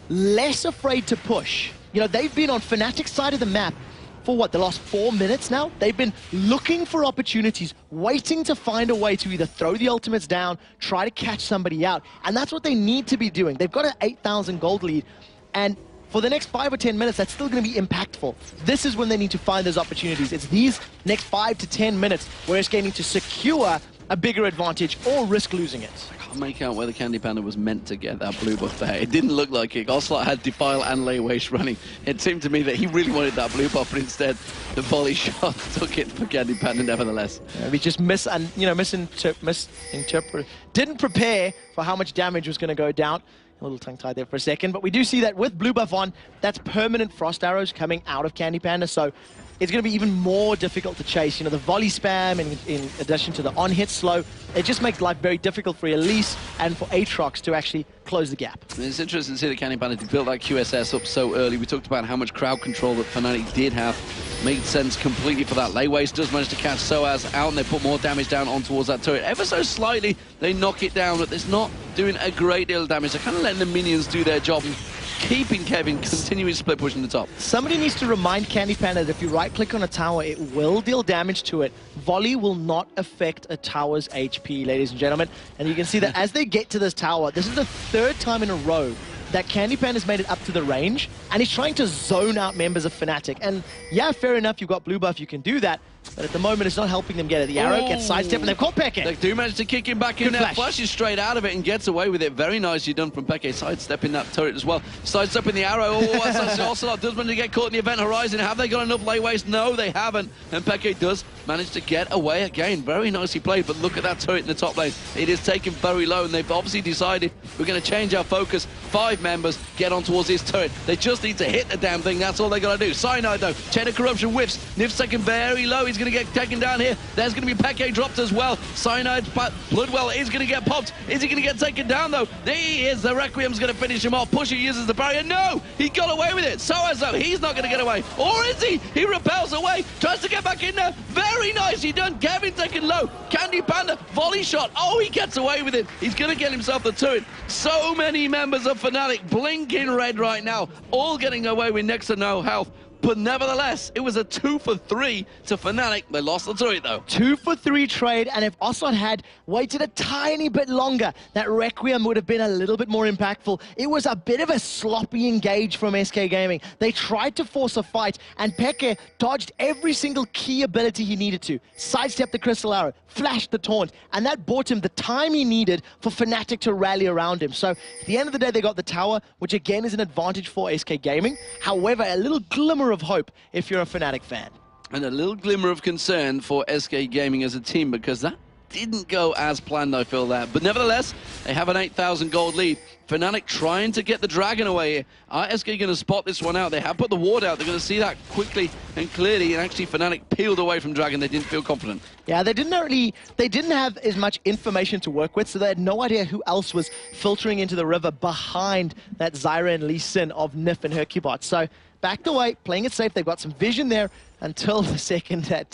less afraid to push. You know, they've been on Fnatic's side of the map for what, the last 4 minutes now? They've been looking for opportunities, waiting to find a way to either throw the ultimates down, try to catch somebody out, and that's what they need to be doing. They've got an 8,000 gold lead, and for the next 5 or 10 minutes, that's still going to be impactful. This is when they need to find those opportunities. It's these next 5 to 10 minutes where SK need to secure a bigger advantage or risk losing it. I can't make out whether Candy Panda was meant to get that blue buff there. It didn't look like it. Ocelot had Defile and Lay Waste running. It seemed to me that he really wanted that blue buff, but instead the volley shot took it for Candy Panda nevertheless. We just misinterpreted. Didn't prepare for how much damage was going to go down. A little tongue-tied there for a second, but we do see that with blue buff on, that's permanent frost arrows coming out of Candy Panda, so it's going to be even more difficult to chase. You know, the volley spam, and in addition to the on-hit slow, it just makes life very difficult for Elise and for Aatrox to actually close the gap. It's interesting to see that Candy Panda built that QSS up so early. We talked about how much crowd control that Fnatic did have. Made sense completely for that. Lay Waste does manage to catch Soaz out, and they put more damage down on towards that turret. Ever so slightly, they knock it down, but it's not doing a great deal of damage. They're kind of letting the minions do their job and keeping Kevin continuing split pushing the top. Somebody needs to remind Candy Panda that if you right-click on a tower, it will deal damage to it. Volley will not affect a tower's HP, ladies and gentlemen. And you can see that as they get to this tower, this is the 3rd time in a row that Candy Panda's made it up to the range, and he's trying to zone out members of Fnatic. And yeah, fair enough, you've got blue buff, you can do that, But at the moment, it's not helping them get it. The arrow gets sidestepped, and they've caught Peke. They do manage to kick him back in Good there. flash. Flashes straight out of it and gets away with it. Very nicely done from Peke. Sidestepping that turret as well. Sidestepping the arrow. Oh, that's Ocelot does manage to get caught in the event horizon. Have they got enough layways? No, they haven't. And Peke does manage to get away again. Very nicely played, but look at that turret in the top lane. It is taken very low, and they've obviously decided we're going to change our focus. 5 members get on towards this turret. They just need to hit the damn thing. That's all they got to do. Cyanide, though. Chain of Corruption whiffs. Nif's taken very low. He's going to get taken down here. There's going to be Peke dropped as well. Cyanide, Bloodwell is going to get popped. Is he going to get taken down, though? There he is. The Requiem's going to finish him off. Pusher uses the barrier. No! He got away with it. So as though he's not going to get away. Or is he? He repels away. Tries to get back in there. Very nicely done. Kevin taken low. Candy Panda, volley shot. Oh, he gets away with it. He's going to get himself the turret. So many members of Fnatic blinking red right now. All getting away with next to no health. But nevertheless, it was a 2 for 3 to Fnatic. They lost the turret, though. 2 for 3 trade, and if Ocelot had waited a tiny bit longer, that Requiem would have been a little bit more impactful. It was a bit of a sloppy engage from SK Gaming. They tried to force a fight, and Peke dodged every single key ability he needed to. Sidestepped the Crystal Arrow, flashed the Taunt, and that bought him the time he needed for Fnatic to rally around him. So, at the end of the day, they got the tower, which again is an advantage for SK Gaming. However, a little glimmer of hope if you're a Fnatic fan. And a little glimmer of concern for SK Gaming as a team, because that didn't go as planned, I feel that. But nevertheless, they have an 8,000 gold lead. Fnatic trying to get the Dragon away here. Are SK going to spot this one out? They have put the ward out. They're going to see that quickly and clearly. And actually, Fnatic peeled away from Dragon. They didn't feel confident. Yeah, they didn't have as much information to work with, so they had no idea who else was filtering into the river behind that Zyra and Lee Sin of Nif and Hercubot. So backed away, playing it safe. They've got some vision there until the second that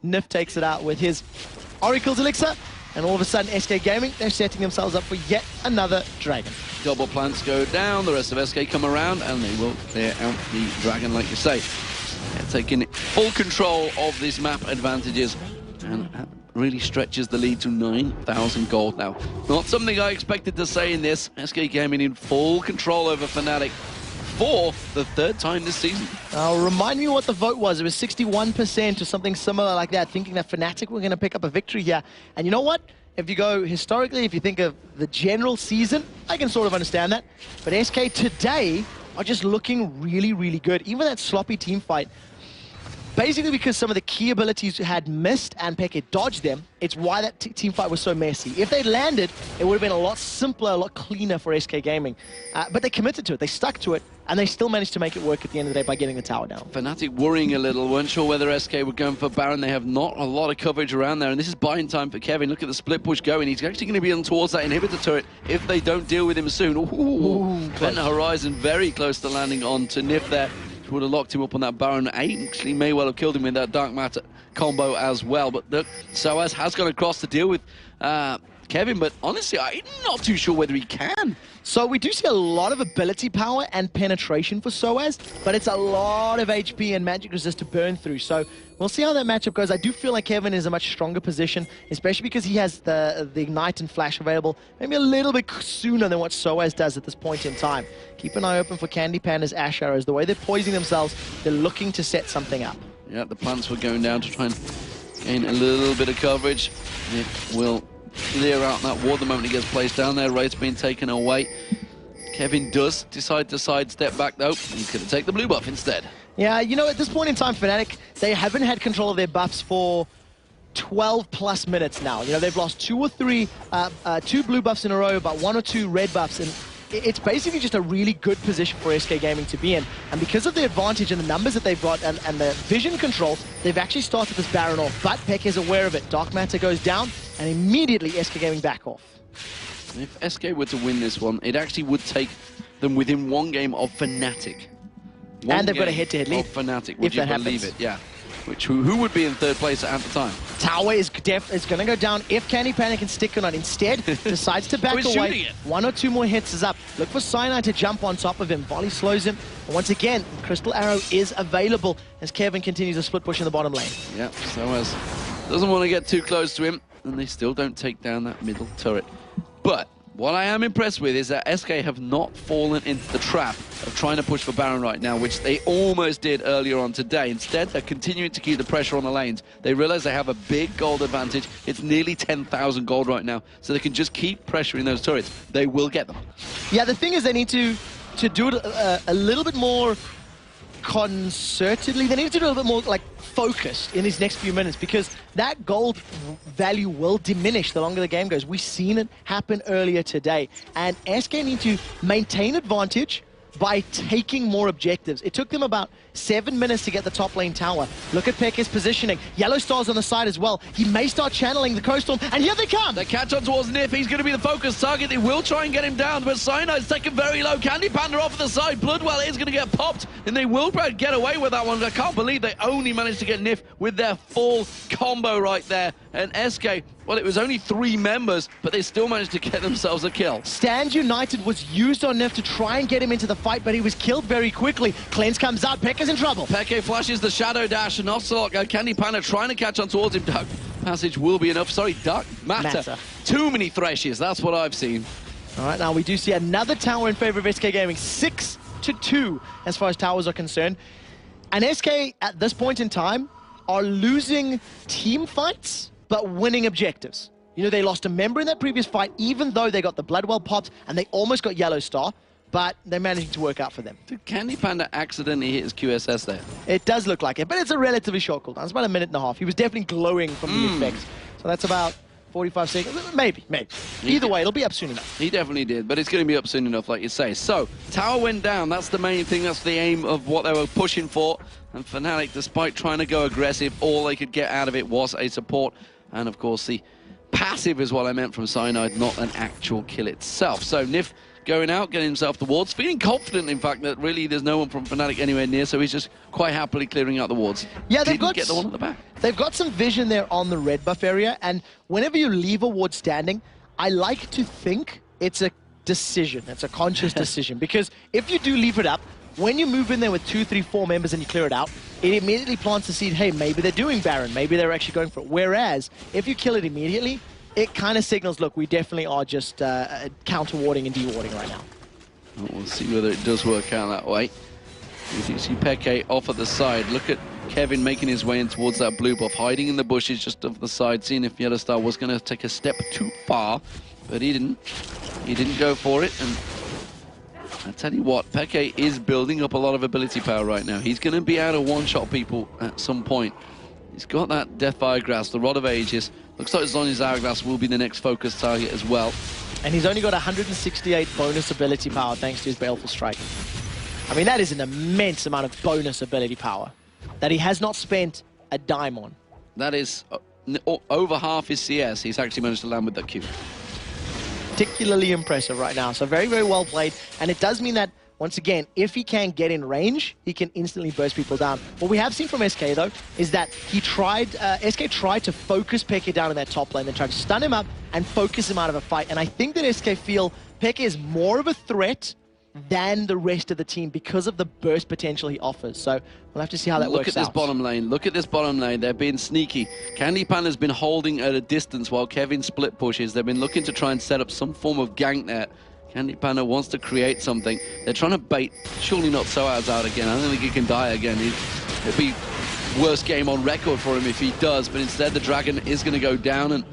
Nif takes it out with his Oracle's Elixir. And all of a sudden, SK Gaming, they're setting themselves up for yet another Dragon. Double plants go down, the rest of SK come around, and they will clear out the Dragon, like you say. They're taking full control of this map advantages, and that really stretches the lead to 9,000 gold now. Not something I expected to say in this. SK Gaming in full control over Fnatic for the 3rd time this season. Remind me what the vote was. It was 61% or something similar like that, thinking that Fnatic were going to pick up a victory here. And you know what? If you go historically, if you think of the general season, I can sort of understand that. But SK today are just looking really, really good. Even that sloppy team fight, basically because some of the key abilities had missed and Peke dodged them, it's why that team fight was so messy. If they'd landed, it would have been a lot simpler, a lot cleaner for SK Gaming. But they committed to it, they stuck to it, and they still managed to make it work at the end of the day by getting the tower down. Fnatic worrying a little, weren't sure whether SK were going for Baron. They have not a lot of coverage around there, and this is buying time for Kevin. Look at the split push going. He's actually going to be on towards that inhibitor turret if they don't deal with him soon. Ooh, Event horizon very close to landing onto Nif there. Would have locked him up on that Baron. Actually may well have killed him with that Dark Matter combo as well. But look, Soaz has gone across to deal with Kevin, but honestly, I'm not too sure whether he can. So we do see a lot of ability power and penetration for Soaz, but it's a lot of HP and magic resist to burn through. So we'll see how that matchup goes. I do feel like Kevin is a much stronger position, especially because he has the Ignite and Flash available maybe a little bit sooner than what Soaz does at this point in time. Keep an eye open for Candy Panda's Ash Arrows. The way they're poising themselves, they're looking to set something up. Yeah, the plants were going down to try and gain a little bit of coverage. It will clear out that ward the moment he gets placed down there. Raid's being taken away. Kevin does decide to sidestep back, though. He's going to take the blue buff instead. Yeah, you know, at this point in time, Fnatic, they haven't had control of their buffs for 12 plus minutes now. You know, they've lost 2 or 3, 2 blue buffs in a row, about 1 or 2 red buffs, and it's basically just a really good position for SK Gaming to be in. And because of the advantage and the numbers that they've got and the vision control, they've actually started this Baron off. But Peke is aware of it. Dark Matter goes down, and immediately SK Gaming back off. If SK were to win this one, it actually would take them within 1 game of Fnatic. And they've got a head-to-head lead. Of Fnatic, would you believe it? Yeah. Who would be in 3rd place at the time? Tower is going to go down if Candy Panda can stick or not. Instead, decides to back away. 1 or 2 more hits is up. Look for Cyanide to jump on top of him. Volley slows him. And once again, Crystal Arrow is available as Kevin continues a split push in the bottom lane. Yeah, Soaz doesn't want to get too close to him, and they still don't take down that middle turret. But What I am impressed with is that SK have not fallen into the trap of trying to push for Baron right now, which they almost did earlier on today. Instead, they're continuing to keep the pressure on the lanes. They realize they have a big gold advantage. It's nearly 10,000 gold right now, so they can just keep pressuring those turrets. They will get them. Yeah, the thing is they need to do it a little bit more concertedly. They need to do a little bit more like focused in these next few minutes, because that gold value will diminish the longer the game goes. We've seen it happen earlier today, and SK need to maintain advantage by taking more objectives. It took them about 7 minutes to get the top lane tower. Look at Peke's positioning. Yellow Star's on the side as well. He may start channeling the Coast Storm, and here they come! They catch on towards Nif. He's going to be the focus target. They will try and get him down, but Cyanide's taken very low. Candy Panda off the side. Bloodwell is going to get popped, and they will probably get away with that one. I can't believe they only managed to get Nif with their full combo right there. And SK, well, it was only 3 members, but they still managed to get themselves a kill. Stand United was used on Nif to try and get him into the fight, but he was killed very quickly. Cleanse comes out. Peke's in trouble. Peke flashes the Shadow Dash, and Ocelot, Candy Panda trying to catch on towards him. Dark Passage will be enough. Sorry, Dark Matter. Too many Threshes, that's what I've seen. All right, now we do see another tower in favor of SK Gaming. 6-2 as far as towers are concerned. And SK, at this point in time, are losing team fights, but winning objectives. You know, they lost a member in that previous fight, even though they got the Bloodwell popped, and they almost got Yellow Star, but they're managing to work out for them. Did Candy Panda accidentally hit his QSS there? It does look like it, but it's a relatively short cooldown. It's about 1.5 minutes. He was definitely glowing from the effects. So that's about 45 seconds. Maybe. Either way, it'll be up soon enough. He definitely did, but it's going to be up soon enough, like you say. So, tower went down. That's the main thing. That's the aim of what they were pushing for. And Fnatic, despite trying to go aggressive, all they could get out of it was a support. And, of course, the passive is what I meant from Cyanide, not an actual kill itself. So, Nif going out, getting himself the wards, feeling confident, in fact, that really there's no one from Fnatic anywhere near, so he's just quite happily clearing out the wards. Yeah, Didn't get the one at the back. They've got some vision there on the red buff area, and whenever you leave a ward standing, I like to think it's a decision. It's a conscious decision, because if you do leave it up, when you move in there with 2, 3, 4 members and you clear it out, it immediately plants the seed, hey, maybe they're doing Baron, maybe they're actually going for it. Whereas, if you kill it immediately, it kind of signals, look, we definitely are just counter-warding and de-warding right now. We'll see whether it does work out that way. You can see Peke off at the side. Look at Kevin making his way in towards that blue buff, hiding in the bushes just off the side, seeing if Yellow Star was going to take a step too far, but he didn't. He didn't go for it, and I tell you what, Peke is building up a lot of ability power right now. He's going to be able to one-shot people at some point. He's got that Deathfire Grass, the Rod of Ages. Looks like Zhonya's Hourglass will be the next focus target as well. And he's only got 168 bonus ability power thanks to his Baleful Strike. I mean, that is an immense amount of bonus ability power that he has not spent a dime on. That is over half his CS. He's actually managed to land with that Q. Particularly impressive right now. So very, very well played. And it does mean that, once again, if he can get in range, he can instantly burst people down. What we have seen from SK, though, is that he tried, SK tried to focus Peke down in that top lane, then tried to stun him up and focus him out of a fight. And I think that SK feel Peke is more of a threat than the rest of the team because of the burst potential he offers. So we'll have to see how that works out. Look at this bottom lane. Look at this bottom lane. They're being sneaky. Candy Panda's been holding at a distance while Kevin split pushes. They've been looking to try and set up some form of gank there. Candy Panda wants to create something. They're trying to bait. Surely not Soaz out again. I don't think he can die again. It'd be worst game on record for him if he does. But instead, the Dragon is going to go down, and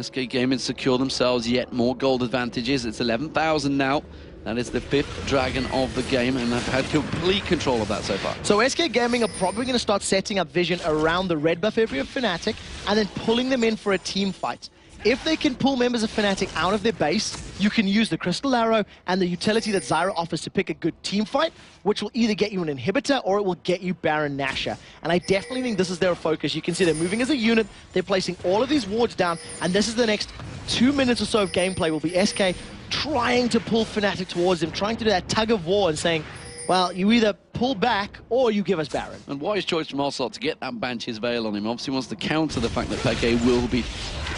SK Gaming secure themselves yet more gold advantages. It's 11,000 now. That is the 5th Dragon of the game, and they've had complete control of that so far. So SK Gaming are probably going to start setting up vision around the red buff area of Fnatic and then pulling them in for a team fight. If they can pull members of Fnatic out of their base, you can use the Crystal Arrow and the utility that Zyra offers to pick a good team fight, which will either get you an inhibitor or it will get you Baron Nashor. And I definitely think this is their focus. You can see they're moving as a unit, they're placing all of these wards down, and this is the next 2 minutes or so of gameplay will be SK trying to pull Fnatic towards them, trying to do that tug of war and saying, well, you either pull back or you give us Baron. And wise choice from Ocelot to get that Banshee's Veil on him. Obviously wants to counter the fact that Peke will be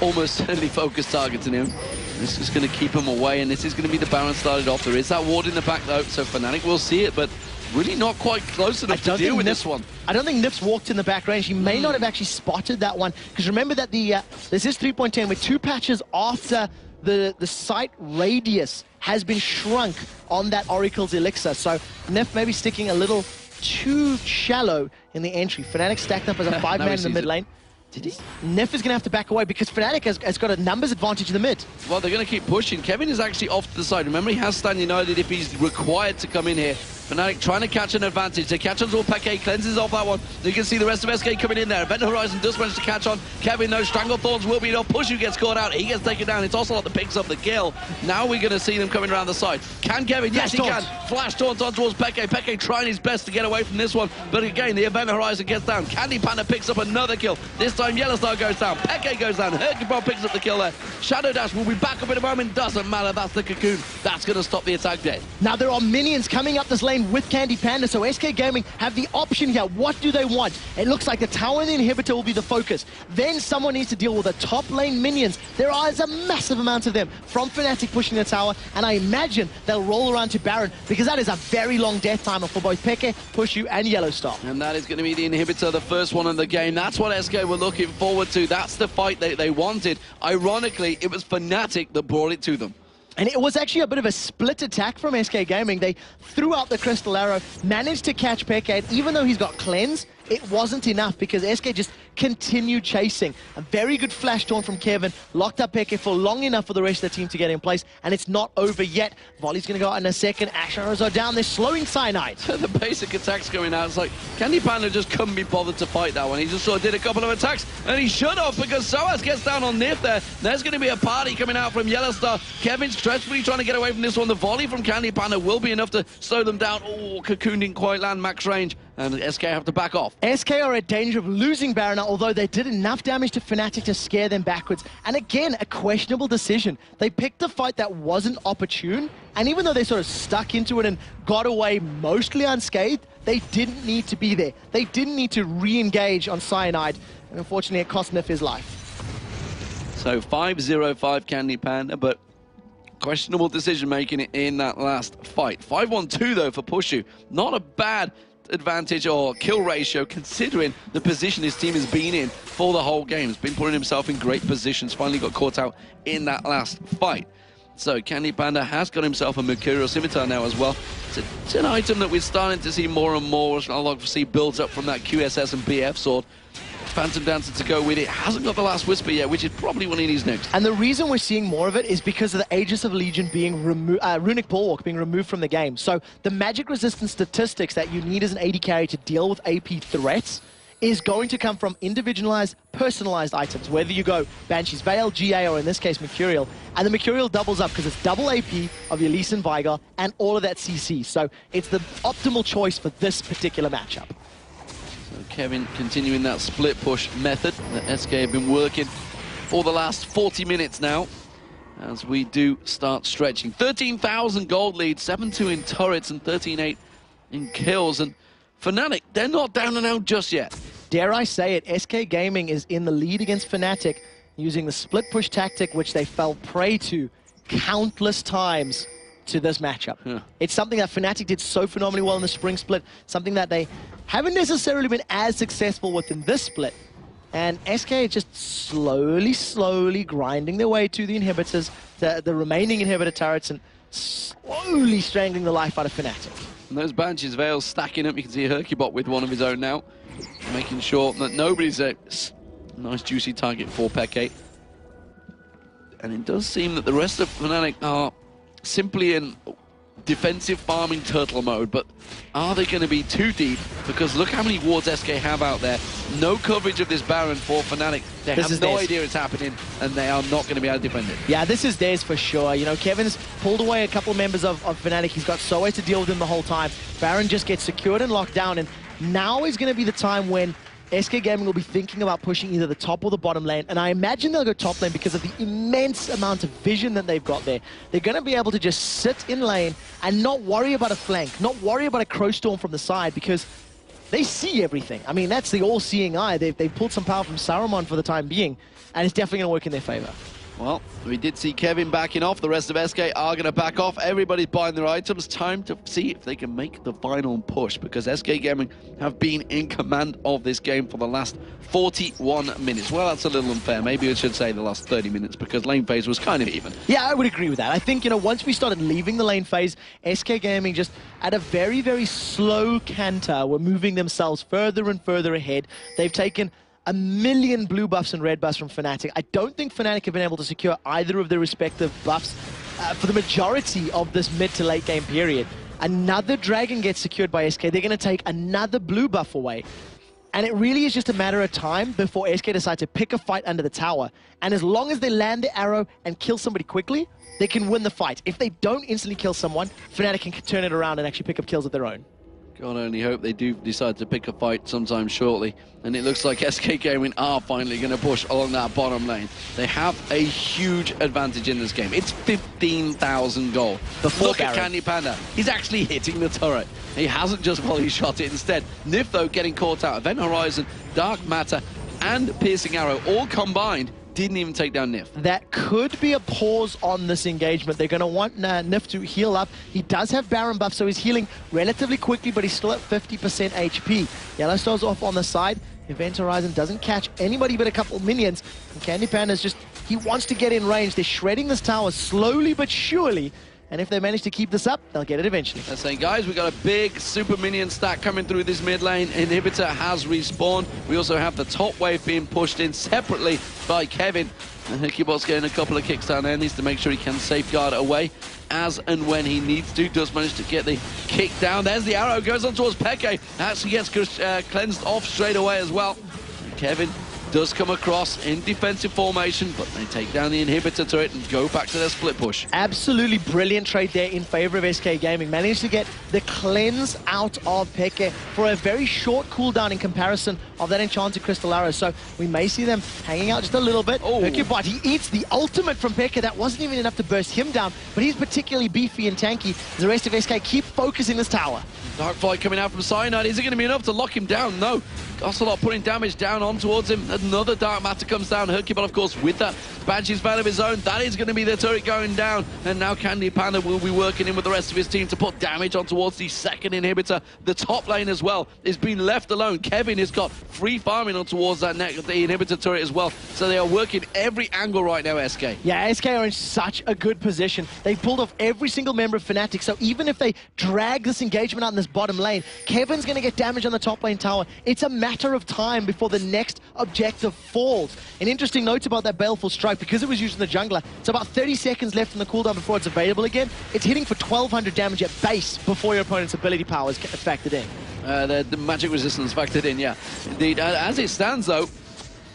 almost certainly focused targeting him. This is going to keep him away, and this is going to be the Baron started off. There is that ward in the back, though, so Fnatic will see it, but really not quite close enough to deal with this one. I don't think Nif's walked in the back range. He may not have actually spotted that one, because remember that this is 3.10 with 2 patches after the sight radius has been shrunk on that Oracle's Elixir. So Nef maybe sticking a little too shallow in the entry. Fnatic stacked up as a 5-man in the mid lane. Did he? Nef is going to have to back away because Fnatic has got a numbers advantage in the mid. Well, they're going to keep pushing. Kevin is actually off to the side. Remember, he has Stan United if he's required to come in here. Fnatic trying to catch an advantage. They catch on xPeke, cleanses off that one. You can see the rest of SK coming in there. Event Horizon does manage to catch on. Kevin, those Stranglethorns will be enough. Pushu gets caught out. He gets taken down. It's Ocelot that picks up the kill. Now we're going to see them coming around the side. Can Kevin? Yes, he can. Flash taunt on towards Peke. Peke trying his best to get away from this one. But again, the Event Horizon gets down. Candy Panda picks up another kill. This time, Yellowstar goes down. Peke goes down. Hercubon picks up the kill there. Shadow Dash will be back up in a moment. Doesn't matter. That's the Cocoon. That's going to stop the attack dead. Now there are minions coming up this lane with Candy Panda. So SK Gaming have the option here. What do they want? It looks like the tower and the inhibitor will be the focus. Then someone needs to deal with the top lane minions. There is a massive amount of them from Fnatic pushing the tower, and I imagine they'll roll around to Baron because that is a very long death timer for both Peke, Pushu, and Yellowstar. And that is going to be the inhibitor, the first one in the game. That's what SK were looking forward to. That's the fight they wanted. Ironically, it was Fnatic that brought it to them. And it was actually a bit of a split attack from SK Gaming. They threw out the Crystal Arrow, managed to catch Peke, and even though he's got Cleanse, it wasn't enough because SK just continued chasing. A very good flash taunt from Kevin, locked up Peke for long enough for the rest of the team to get in place, and it's not over yet. Volley's going to go out in a second. Action arrows are down. They're slowing Cyanide. The basic attack's going out. It's like, Candy Panda just couldn't be bothered to fight that one. He just sort of did a couple of attacks, and he should have because Soaz gets down on Nif there. There's going to be a party coming out from Yellowstar. Kevin's stressfully trying to get away from this one. The volley from Candy Panda will be enough to slow them down. Oh, Cocoon didn't quite land max range, and SK have to back off. SK are at danger of losing Baron, although they did enough damage to Fnatic to scare them backwards. And again, a questionable decision. They picked a fight that wasn't opportune, and even though they sort of stuck into it and got away mostly unscathed, they didn't need to be there. They didn't need to re-engage on Cyanide, and unfortunately it cost Nif his life. So 5-0-5 Candy Panda, but questionable decision-making in that last fight. 5-1-2 though for Pushu. Not a bad advantage or kill ratio considering the position his team has been in for the whole game. He's been putting himself in great positions, finally got caught out in that last fight. So Candy Panda has got himself a Mercurial Scimitar now as well. It's an item that we're starting to see more and more. I'll obviously builds up from that QSS and BF sword. Phantom Dancer to go with it. Hasn't got the last Whisper yet, which is probably what he needs next. And the reason we're seeing more of it is because of the Aegis of Legion being removed, Runic Bulwark being removed from the game. So the magic resistance statistics that you need as an AD carry to deal with AP threats is going to come from individualized, personalized items, whether you go Banshee's Veil, GA, or in this case, Mercurial. And the Mercurial doubles up because it's double AP of your Lee Sin Veigar and all of that CC. So it's the optimal choice for this particular matchup. Kevin continuing that split push method that SK have been working for the last 40 minutes now as we do start stretching. 13,000 gold lead, 7-2 in turrets and 13-8 in kills. And Fnatic, they're not down and out just yet. Dare I say it, SK Gaming is in the lead against Fnatic using the split push tactic which they fell prey to countless times to this matchup. Yeah. It's something that Fnatic did so phenomenally well in the spring split, something that they haven't necessarily been as successful with in this split. And SK is just slowly grinding their way to the inhibitors, the remaining inhibitor turrets, and slowly strangling the life out of Fnatic. And those Banshees Veils stacking up. You can see Hercubot with one of his own now, making sure that nobody's a nice juicy target for Peke. And it does seem that the rest of Fnatic are simply in defensive farming turtle mode, but are they going to be too deep? Because look how many wards SK have out there. No coverage of this Baron for Fnatic. They have no idea it's happening, and they are not going to be able to defend it. Yeah, this is theirs for sure. You know, Kevin's pulled away a couple of members of Fnatic. He's got Soe to deal with him the whole time. Baron just gets secured and locked down, and now is going to be the time when SK Gaming will be thinking about pushing either the top or the bottom lane, and I imagine they'll go top lane because of the immense amount of vision that they've got there. They're going to be able to just sit in lane and not worry about a flank, not worry about a Crow Storm from the side, because they see everything. I mean, that's the all-seeing eye. They've pulled some power from Saruman for the time being, and it's definitely going to work in their favor. Well, we did see Kevin backing off. The rest of SK are going to back off. Everybody's buying their items. Time to see if they can make the final push, because SK Gaming have been in command of this game for the last 41 minutes. Well, that's a little unfair. Maybe I should say the last 30 minutes, because lane phase was kind of even. Yeah, I would agree with that. I think, you know, once we started leaving the lane phase, SK Gaming just at a very, very slow canter were moving themselves further and further ahead. They've taken a million blue buffs and red buffs from Fnatic. I don't think Fnatic have been able to secure either of their respective buffs for the majority of this mid to late game period. Another dragon gets secured by SK. They're going to take another blue buff away. And it really is just a matter of time before SK decide to pick a fight under the tower. And as long as they land the arrow and kill somebody quickly, they can win the fight. If they don't instantly kill someone, Fnatic can turn it around and actually pick up kills of their own. God only hope they do decide to pick a fight sometime shortly. And it looks like SK Gaming are finally going to push along that bottom lane. They have a huge advantage in this game. It's 15,000 gold. Look at Candy Panda. He's actually hitting the turret. He hasn't just volley shot it. Instead, Nif, though, getting caught out. Event Horizon, Dark Matter, and Piercing Arrow all combined didn't even take down Nif. That could be a pause on this engagement. They're going to want Nif to heal up. He does have Baron buff, so he's healing relatively quickly, but he's still at 50% HP. Yellow Star's off on the side. Event Horizon doesn't catch anybody but a couple minions. And Candy Panda's just, he wants to get in range. They're shredding this tower slowly but surely. And if they manage to keep this up, they'll get it eventually. They're saying, guys, we got a big super minion stack coming through this mid lane. Inhibitor has respawned. We also have the top wave being pushed in separately by Kevin. And Hikibot's getting a couple of kicks down there. Needs to make sure he can safeguard it away as and when he needs to. Does manage to get the kick down. There's the arrow. Goes on towards Peke. Actually gets cleansed off straight away as well. And Kevin does come across in defensive formation, but they take down the inhibitor turret and go back to their split push. Absolutely brilliant trade there in favor of SK Gaming. Managed to get the cleanse out of Peke for a very short cooldown in comparison of that enchanted crystal arrow. So we may see them hanging out just a little bit. But he eats the ultimate from Peke. That wasn't even enough to burst him down, but he's particularly beefy and tanky. The rest of SK keep focusing this tower. Darkflight coming out from Cyanide. Is it going to be enough to lock him down? No. Ocelot putting damage down on towards him. Another Dark Matter comes down. Hercubot, of course, with that Banshee's Veil of his own. That is going to be the turret going down. And now Candy Panda will be working in with the rest of his team to put damage on towards the second inhibitor. The top lane as well is being left alone. Kevin has got free farming on towards that the inhibitor turret as well. So they are working every angle right now, SK. Yeah, SK are in such a good position. They've pulled off every single member of Fnatic. So even if they drag this engagement out in this bottom lane, Kevin's going to get damage on the top lane tower. It's a matter of time before the next objective falls. An interesting note about that Baleful Strike, because it was used in the jungler, it's about 30 seconds left in the cooldown before it's available again. It's hitting for 1200 damage at base before your opponent's ability power is factored in. The magic resistance factored in, yeah. Indeed. As it stands, though,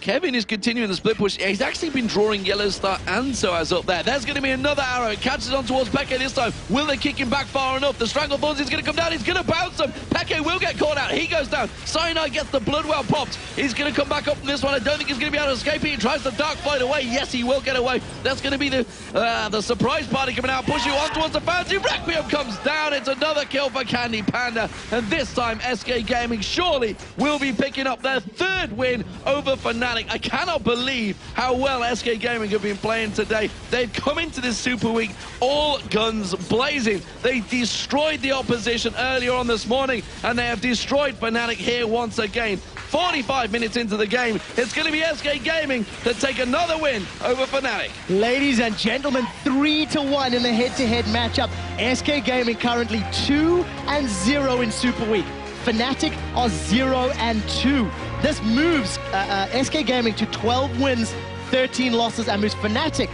Kevin is continuing the split push. He's actually been drawing Yellow Star and Soaz up there. There's going to be another arrow. It catches on towards Peke this time. Will they kick him back far enough? The Stranglethorns is going to come down. He's going to bounce him. Peke will get caught out. He goes down. Cyanide gets the Bloodwell popped. He's going to come back up from this one. I don't think he's going to be able to escape. He tries the Darkflight away. Yes, he will get away. That's going to be the surprise party coming out. Pushing on towards the Fountain. Requiem comes down. It's another kill for Candy Panda. And this time, SK Gaming surely will be picking up their third win over Fnatic. I cannot believe how well SK Gaming have been playing today. They've come into this Super Week all guns blazing. They destroyed the opposition earlier on this morning, and they have destroyed Fnatic here once again. 45 minutes into the game, it's going to be SK Gaming that take another win over Fnatic. Ladies and gentlemen, 3-1 in the head-to-head matchup. SK Gaming currently 2-0 in Super Week. Fnatic are 0-2. This moves SK Gaming to 12 wins, 13 losses, and moves Fnatic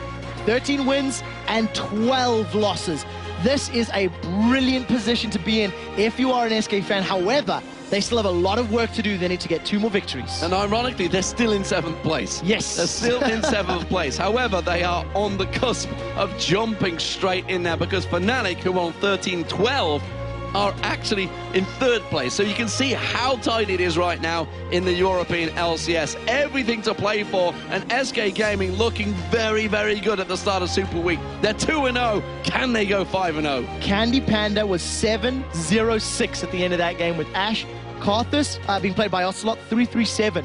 13 wins and 12 losses. This is a brilliant position to be in if you are an SK fan. However, they still have a lot of work to do. They need to get 2 more victories. And ironically, they're still in 7th place. Yes. They're still in 7th place. However, they are on the cusp of jumping straight in there, because Fnatic, who are on 13-12, are actually in 3rd place. So you can see how tight it is right now in the European LCS. Everything to play for, and SK Gaming looking very, very good at the start of Super Week. They're 2-0. Can they go 5-0? Candy Panda was 7-0-6 at the end of that game with Ashe. Karthus being played by Ocelot, 3-3-7.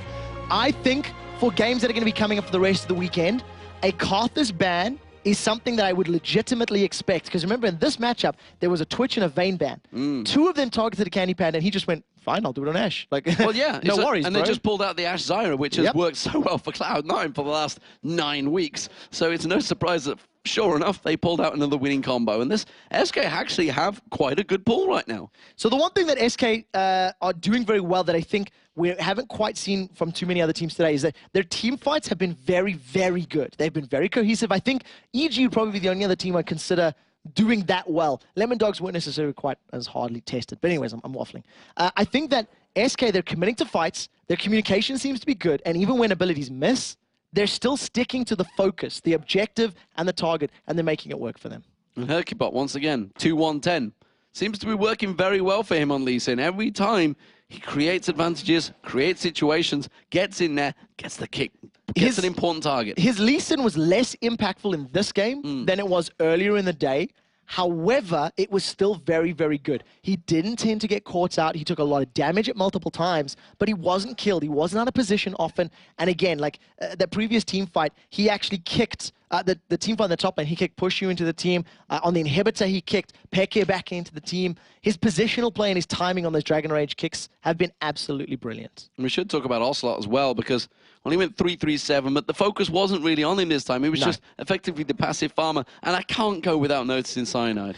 I think for games that are going to be coming up for the rest of the weekend, a Karthus ban is something that I would legitimately expect. Because remember, in this matchup, there was a Twitch and a Vayne ban. Two of them targeted a Candy Panda, and he just went, fine, I'll do it on Ashe. Like, well, yeah, no worries, and bro. they just pulled out the Ashe Zyra, which has worked so well for Cloud9 for the last 9 weeks. So it's no surprise that, sure enough, they pulled out another winning combo. And this SK actually have quite a good pull right now. So the one thing that SK are doing very well that I think we haven't quite seen from too many other teams today is that their team fights have been very, very good. They've been very cohesive. I think EG would probably be the only other team I'd consider doing that well. Lemon Dogs weren't necessarily quite as hardly tested. But anyways, I'm waffling. I think that SK, they're committing to fights. Their communication seems to be good. And even when abilities miss, they're still sticking to the focus, the objective, and the target, and they're making it work for them. And Herkybot, once again, 2-1-10. Seems to be working very well for him on Lee Sin. Every time he creates advantages, creates situations, gets in there, gets the kick, gets an important target. His Lee Sin was less impactful in this game than it was earlier in the day. However, it was still very, very good. He didn't tend to get caught out. He took a lot of damage at multiple times, but he wasn't killed. He wasn't out of position often. And again, like the previous team fight, he actually kicked the team fight on the top lane. He kicked Pushu into the team. On the inhibitor, he kicked Peke back into the team. His positional play and his timing on those Dragon Rage kicks have been absolutely brilliant. And we should talk about Ocelot as well, because only went 3-3-7, but the focus wasn't really on him this time. He was just effectively the passive farmer. And I can't go without noticing Cyanide.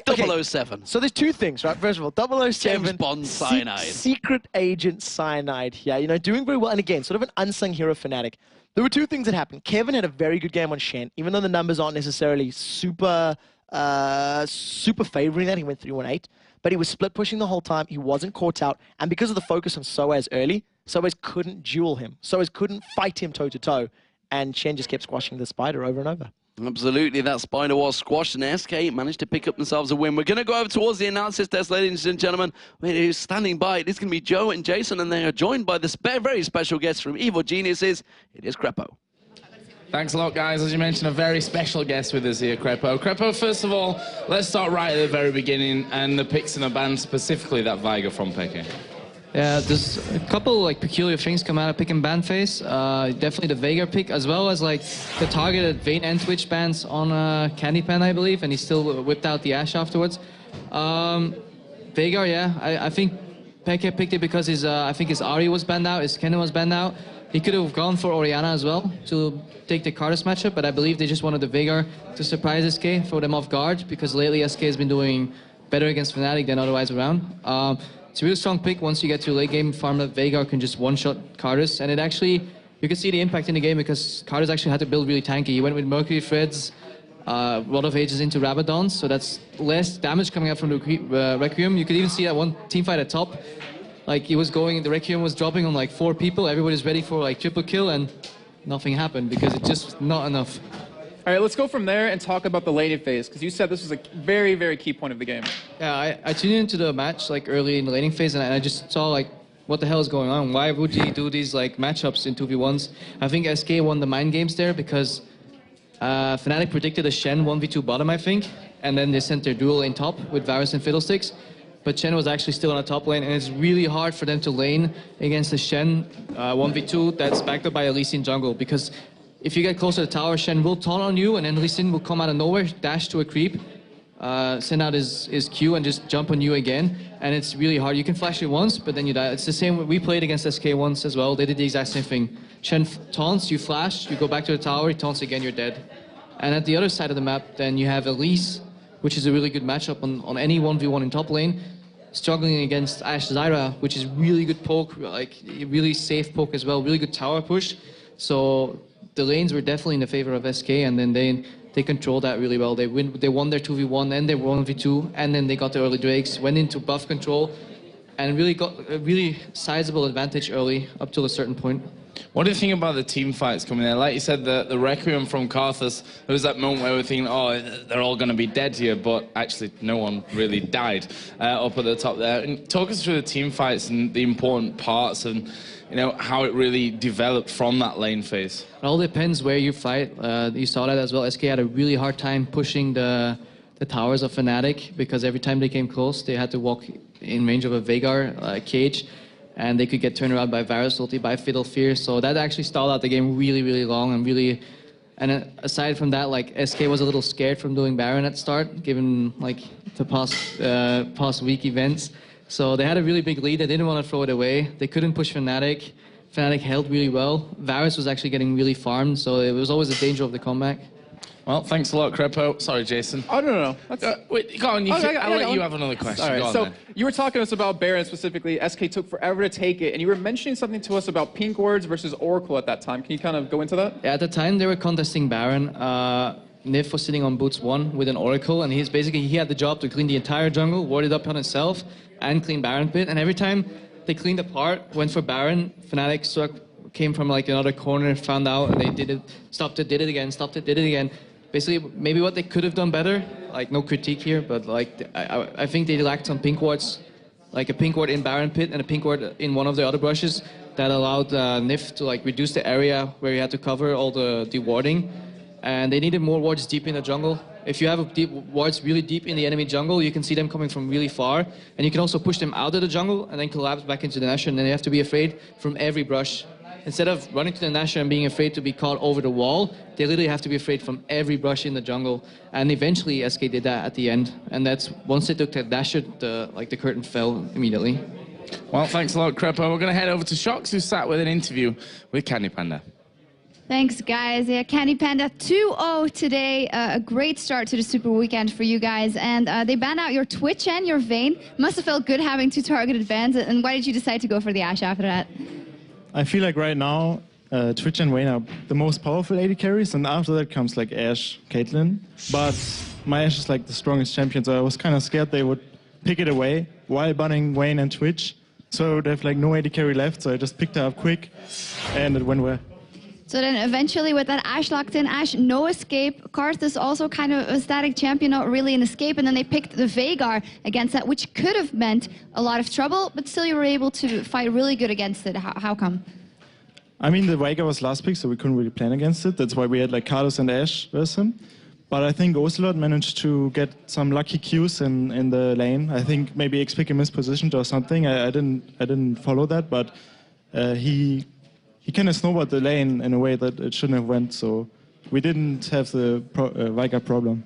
007. So there's two things, right? First of all, 007. James Bond Cyanide. Secret Agent Cyanide here. You know, doing very well. And again, sort of an unsung hero Fnatic. There were two things that happened. Kevin had a very good game on Shen, even though the numbers aren't necessarily super favoring that. He went 3-1-8. But he was split pushing the whole time. He wasn't caught out. And because of the focus on Soaz early, Soaz couldn't duel him. Soaz couldn't fight him toe-to-toe. And Shen just kept squashing the Spider over and over. Absolutely, that Spider was squashed, and SK managed to pick up themselves a win. We're going to go over towards the analysis desk, ladies and gentlemen. Who's standing by? It's going to be Joe and Jason, and they are joined by the very special guest from Evil Geniuses. It is Krepo. Thanks a lot, guys. As you mentioned, a very special guest with us here, Krepo. Krepo, first of all, let's start right at the very beginning, and the picks in the band, specifically that Veigar from Peke. Yeah, there's a couple peculiar things come out of pick and ban phase. Definitely the Veigar pick, as well as the targeted Vayne and Twitch bans on Candy Pan, I believe, and he still whipped out the Ashe afterwards. Veigar, yeah, I think Peke picked it because I think his Ahri was banned out, his Kennen was banned out. He could have gone for Orianna as well to take the Karthus matchup, but I believe they just wanted the Veigar to surprise SK, throw them off guard, because lately SK has been doing better against Fnatic than otherwise around. It's a really strong pick. Once you get to late game, farm that Veigar can just one-shot Karthus, and it actually, you can see the impact in the game because Karthus actually had to build really tanky. He went with Mercury Threads, a lot of ages into Rabadons, so that's less damage coming out from the Requiem. You could even see that one team fight at top. He was going, the Requiem was dropping on 4 people. Everybody's ready for triple kill, and nothing happened because it's just not enough. All right, let's go from there and talk about the laning phase, because you said this was a very, very key point of the game. Yeah, I tuned into the match early in the laning phase, and I just saw what the hell is going on? Why would he do these matchups in 2v1s? I think SK won the mind games there because Fnatic predicted a Shen 1v2 bottom, I think, and then they sent their duel in top with Varus and Fiddlesticks. But Shen was actually still on the top lane, and it's really hard for them to lane against the Shen 1v2 that's backed up by a Lee Sin jungle, because if you get close to the tower, Shen will taunt on you, and then Lee Sin will come out of nowhere, dash to a creep, send out his Q, and just jump on you again. And it's really hard. You can flash it once, but then you die. It's the same. We played against SK once as well. They did the exact same thing. Shen taunts, you flash, you go back to the tower, he taunts again, you're dead. And at the other side of the map, then you have Elise, which is a really good matchup on any 1v1 in top lane, struggling against Ashe Zyra, which is really good poke, really safe poke as well, really good tower push. So the lanes were definitely in the favor of SK, and then they controlled that really well. They won their 2v1 and their 1v2, and then they got the early Drakes, went into buff control, and really got a really sizable advantage early up till a certain point. What do you think about the team fights coming there? Like you said, the Requiem from Karthus, there was that moment where we were thinking, oh, they're all going to be dead here, but actually no one really died up at the top there. And talk us through the team fights and the important parts and how it really developed from that lane phase. It all depends where you fight. You saw that as well. SK had a really hard time pushing the towers of Fnatic, because every time they came close, they had to walk in range of a Veigar cage, and they could get turned around by Varus ulti, by Fiddle Fear. So that actually stalled out the game really, really long and really And aside from that, like SK was a little scared from doing Baron at start, given like the past week events. So they had a really big lead. They didn't want to throw it away. They couldn't push Fnatic. Fnatic held really well. Varus was actually getting really farmed, so it was always a danger of the comeback. Well, thanks a lot, Crepo. Sorry, Jason. Oh, no. Wait, go on. I'll let you have another question. All right, go on, so then. you were talking to us about Baron specifically. SK took forever to take it, and you were mentioning something to us about pink wards versus Oracle at that time. Can you kind of go into that? Yeah, at the time, they were contesting Baron. Nif was sitting on boots 1 with an Oracle, and he had the job to clean the entire jungle, ward it up on himself, and clean Baron pit. And every time they cleaned the part, went for Baron, Fnatic came from like another corner, found out, and they did it, stopped it, did it again, stopped it, did it again. Basically, maybe what they could have done better, like no critique here, but like I think they lacked some pink wards, like a pink ward in Baron pit and a pink ward in one of the other brushes that allowed Nif to like reduce the area where he had to cover all the warding. And they needed more wards deep in the jungle. If you have wards really deep in the enemy jungle, you can see them coming from really far, and you can also push them out of the jungle and then collapse back into the Nashor, and then you have to be afraid from every brush. Instead of running to the Nashor and being afraid to be caught over the wall, they literally have to be afraid from every brush in the jungle. And eventually SK did that at the end. And that's once they took the Nashor, the curtain fell immediately. Well, thanks a lot, Crepo. We're going to head over to Shox, who sat with an interview with Candy Panda. Thanks, guys. Yeah, Candy Panda 2-0 today. A great start to the Super Weekend for you guys. And they banned out your Twitch and your Vayne. Must have felt good having 2 targeted bans. And why did you decide to go for the Ashe after that? I feel like right now, Twitch and Vayne are the most powerful AD carries, and after that comes like Ashe, Caitlyn. But my Ashe is like the strongest champion, so I was kind of scared they would pick it away while banning Vayne and Twitch. So I would have like no AD carry left, so I just picked her up quick, and it went well. So then eventually with that Ashe locked in, Ashe, no escape. Karthus also kind of a static champion, not really an escape. And then they picked the Veigar against that, which could have meant a lot of trouble, but still you were able to fight really good against it. How come? I mean, the Veigar was last pick, so we couldn't really plan against it. That's why we had like Karthus and Ashe versus him. But I think Ocelot managed to get some lucky Qs in the lane. I think maybe xPeke mispositioned or something. I didn't follow that, but he kind of snowballed the lane in a way that it shouldn't have went, so we didn't have the Veigar problem.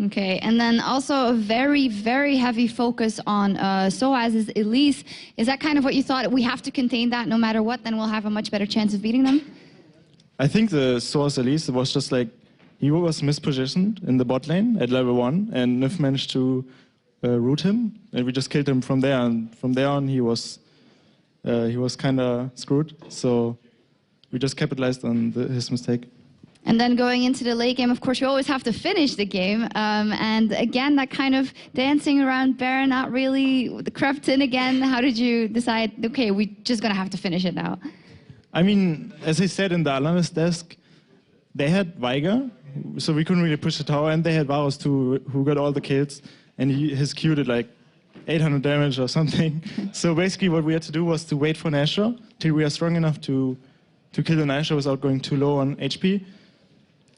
Okay, and then also a very, very heavy focus on Soaz's Elise. Is that kind of what you thought? We have to contain that no matter what, then we'll have a much better chance of beating them? I think the Soaz Elise was just like, he was mispositioned in the bot lane at level 1, and Nif managed to root him, and we just killed him from there, and from there on he was kind of screwed, so we just capitalized on his mistake. And then going into the late game, of course, you always have to finish the game. And again, that kind of dancing around Baron, not really crept in again. How did you decide, okay, we're just going to have to finish it now? I mean, as I said in the analyst desk, they had Veigar, so we couldn't really push the tower, and they had Varus too, who got all the kills, and his Q did like 800 damage or something. So basically what we had to do was to wait for Nashor till we are strong enough to kill the Nashor without going too low on HP.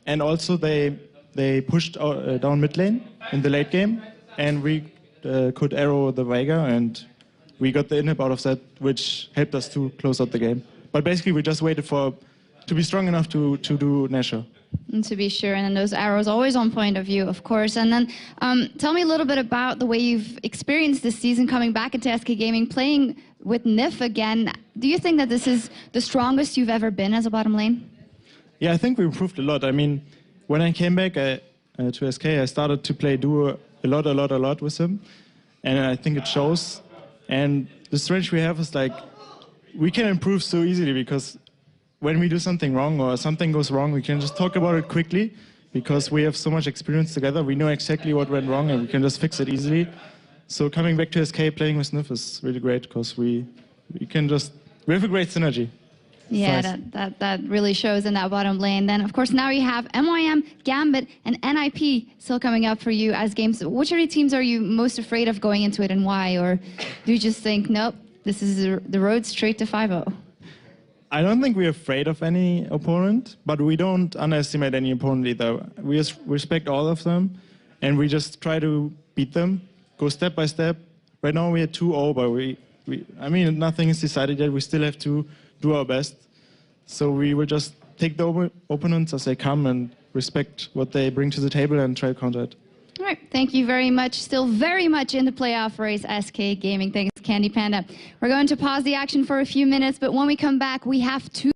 And also they pushed down mid lane in the late game, and we could arrow the Veigar, and we got the inhib out of that, which helped us to close out the game. But basically we just waited to be strong enough to do Nashor. And to be sure, and then those arrows always on point of view, of course. And then tell me a little bit about the way you've experienced this season coming back into SK Gaming, playing with Nif again. Do you think that this is the strongest you've ever been as a bottom lane? Yeah, I think we improved a lot. I mean, when I came back to SK, I started to play duo a lot with him, and I think it shows. And the strength we have is like, we can improve so easily because when we do something wrong or something goes wrong, we can just talk about it quickly because we have so much experience together. We know exactly what went wrong and we can just fix it easily. So coming back to SK playing with Nif is really great because we have a great synergy. Yeah, nice. that really shows in that bottom lane. Then, of course, now you have MYM, Gambit, and NIP still coming up for you as games. Which of the teams are you most afraid of going into it and why? Or do you just think, nope, this is the road straight to 5-0? I don't think we're afraid of any opponent, but we don't underestimate any opponent either. We just respect all of them, and we just try to beat them, go step by step. Right now we are 2-0, but I mean, nothing is decided yet. We still have to do our best. So we will just take the opponents as they come and respect what they bring to the table and try to counter it. All right, thank you very much. Still very much in the playoff race, SK Gaming. Thanks, Candy Panda. We're going to pause the action for a few minutes, but when we come back, we have two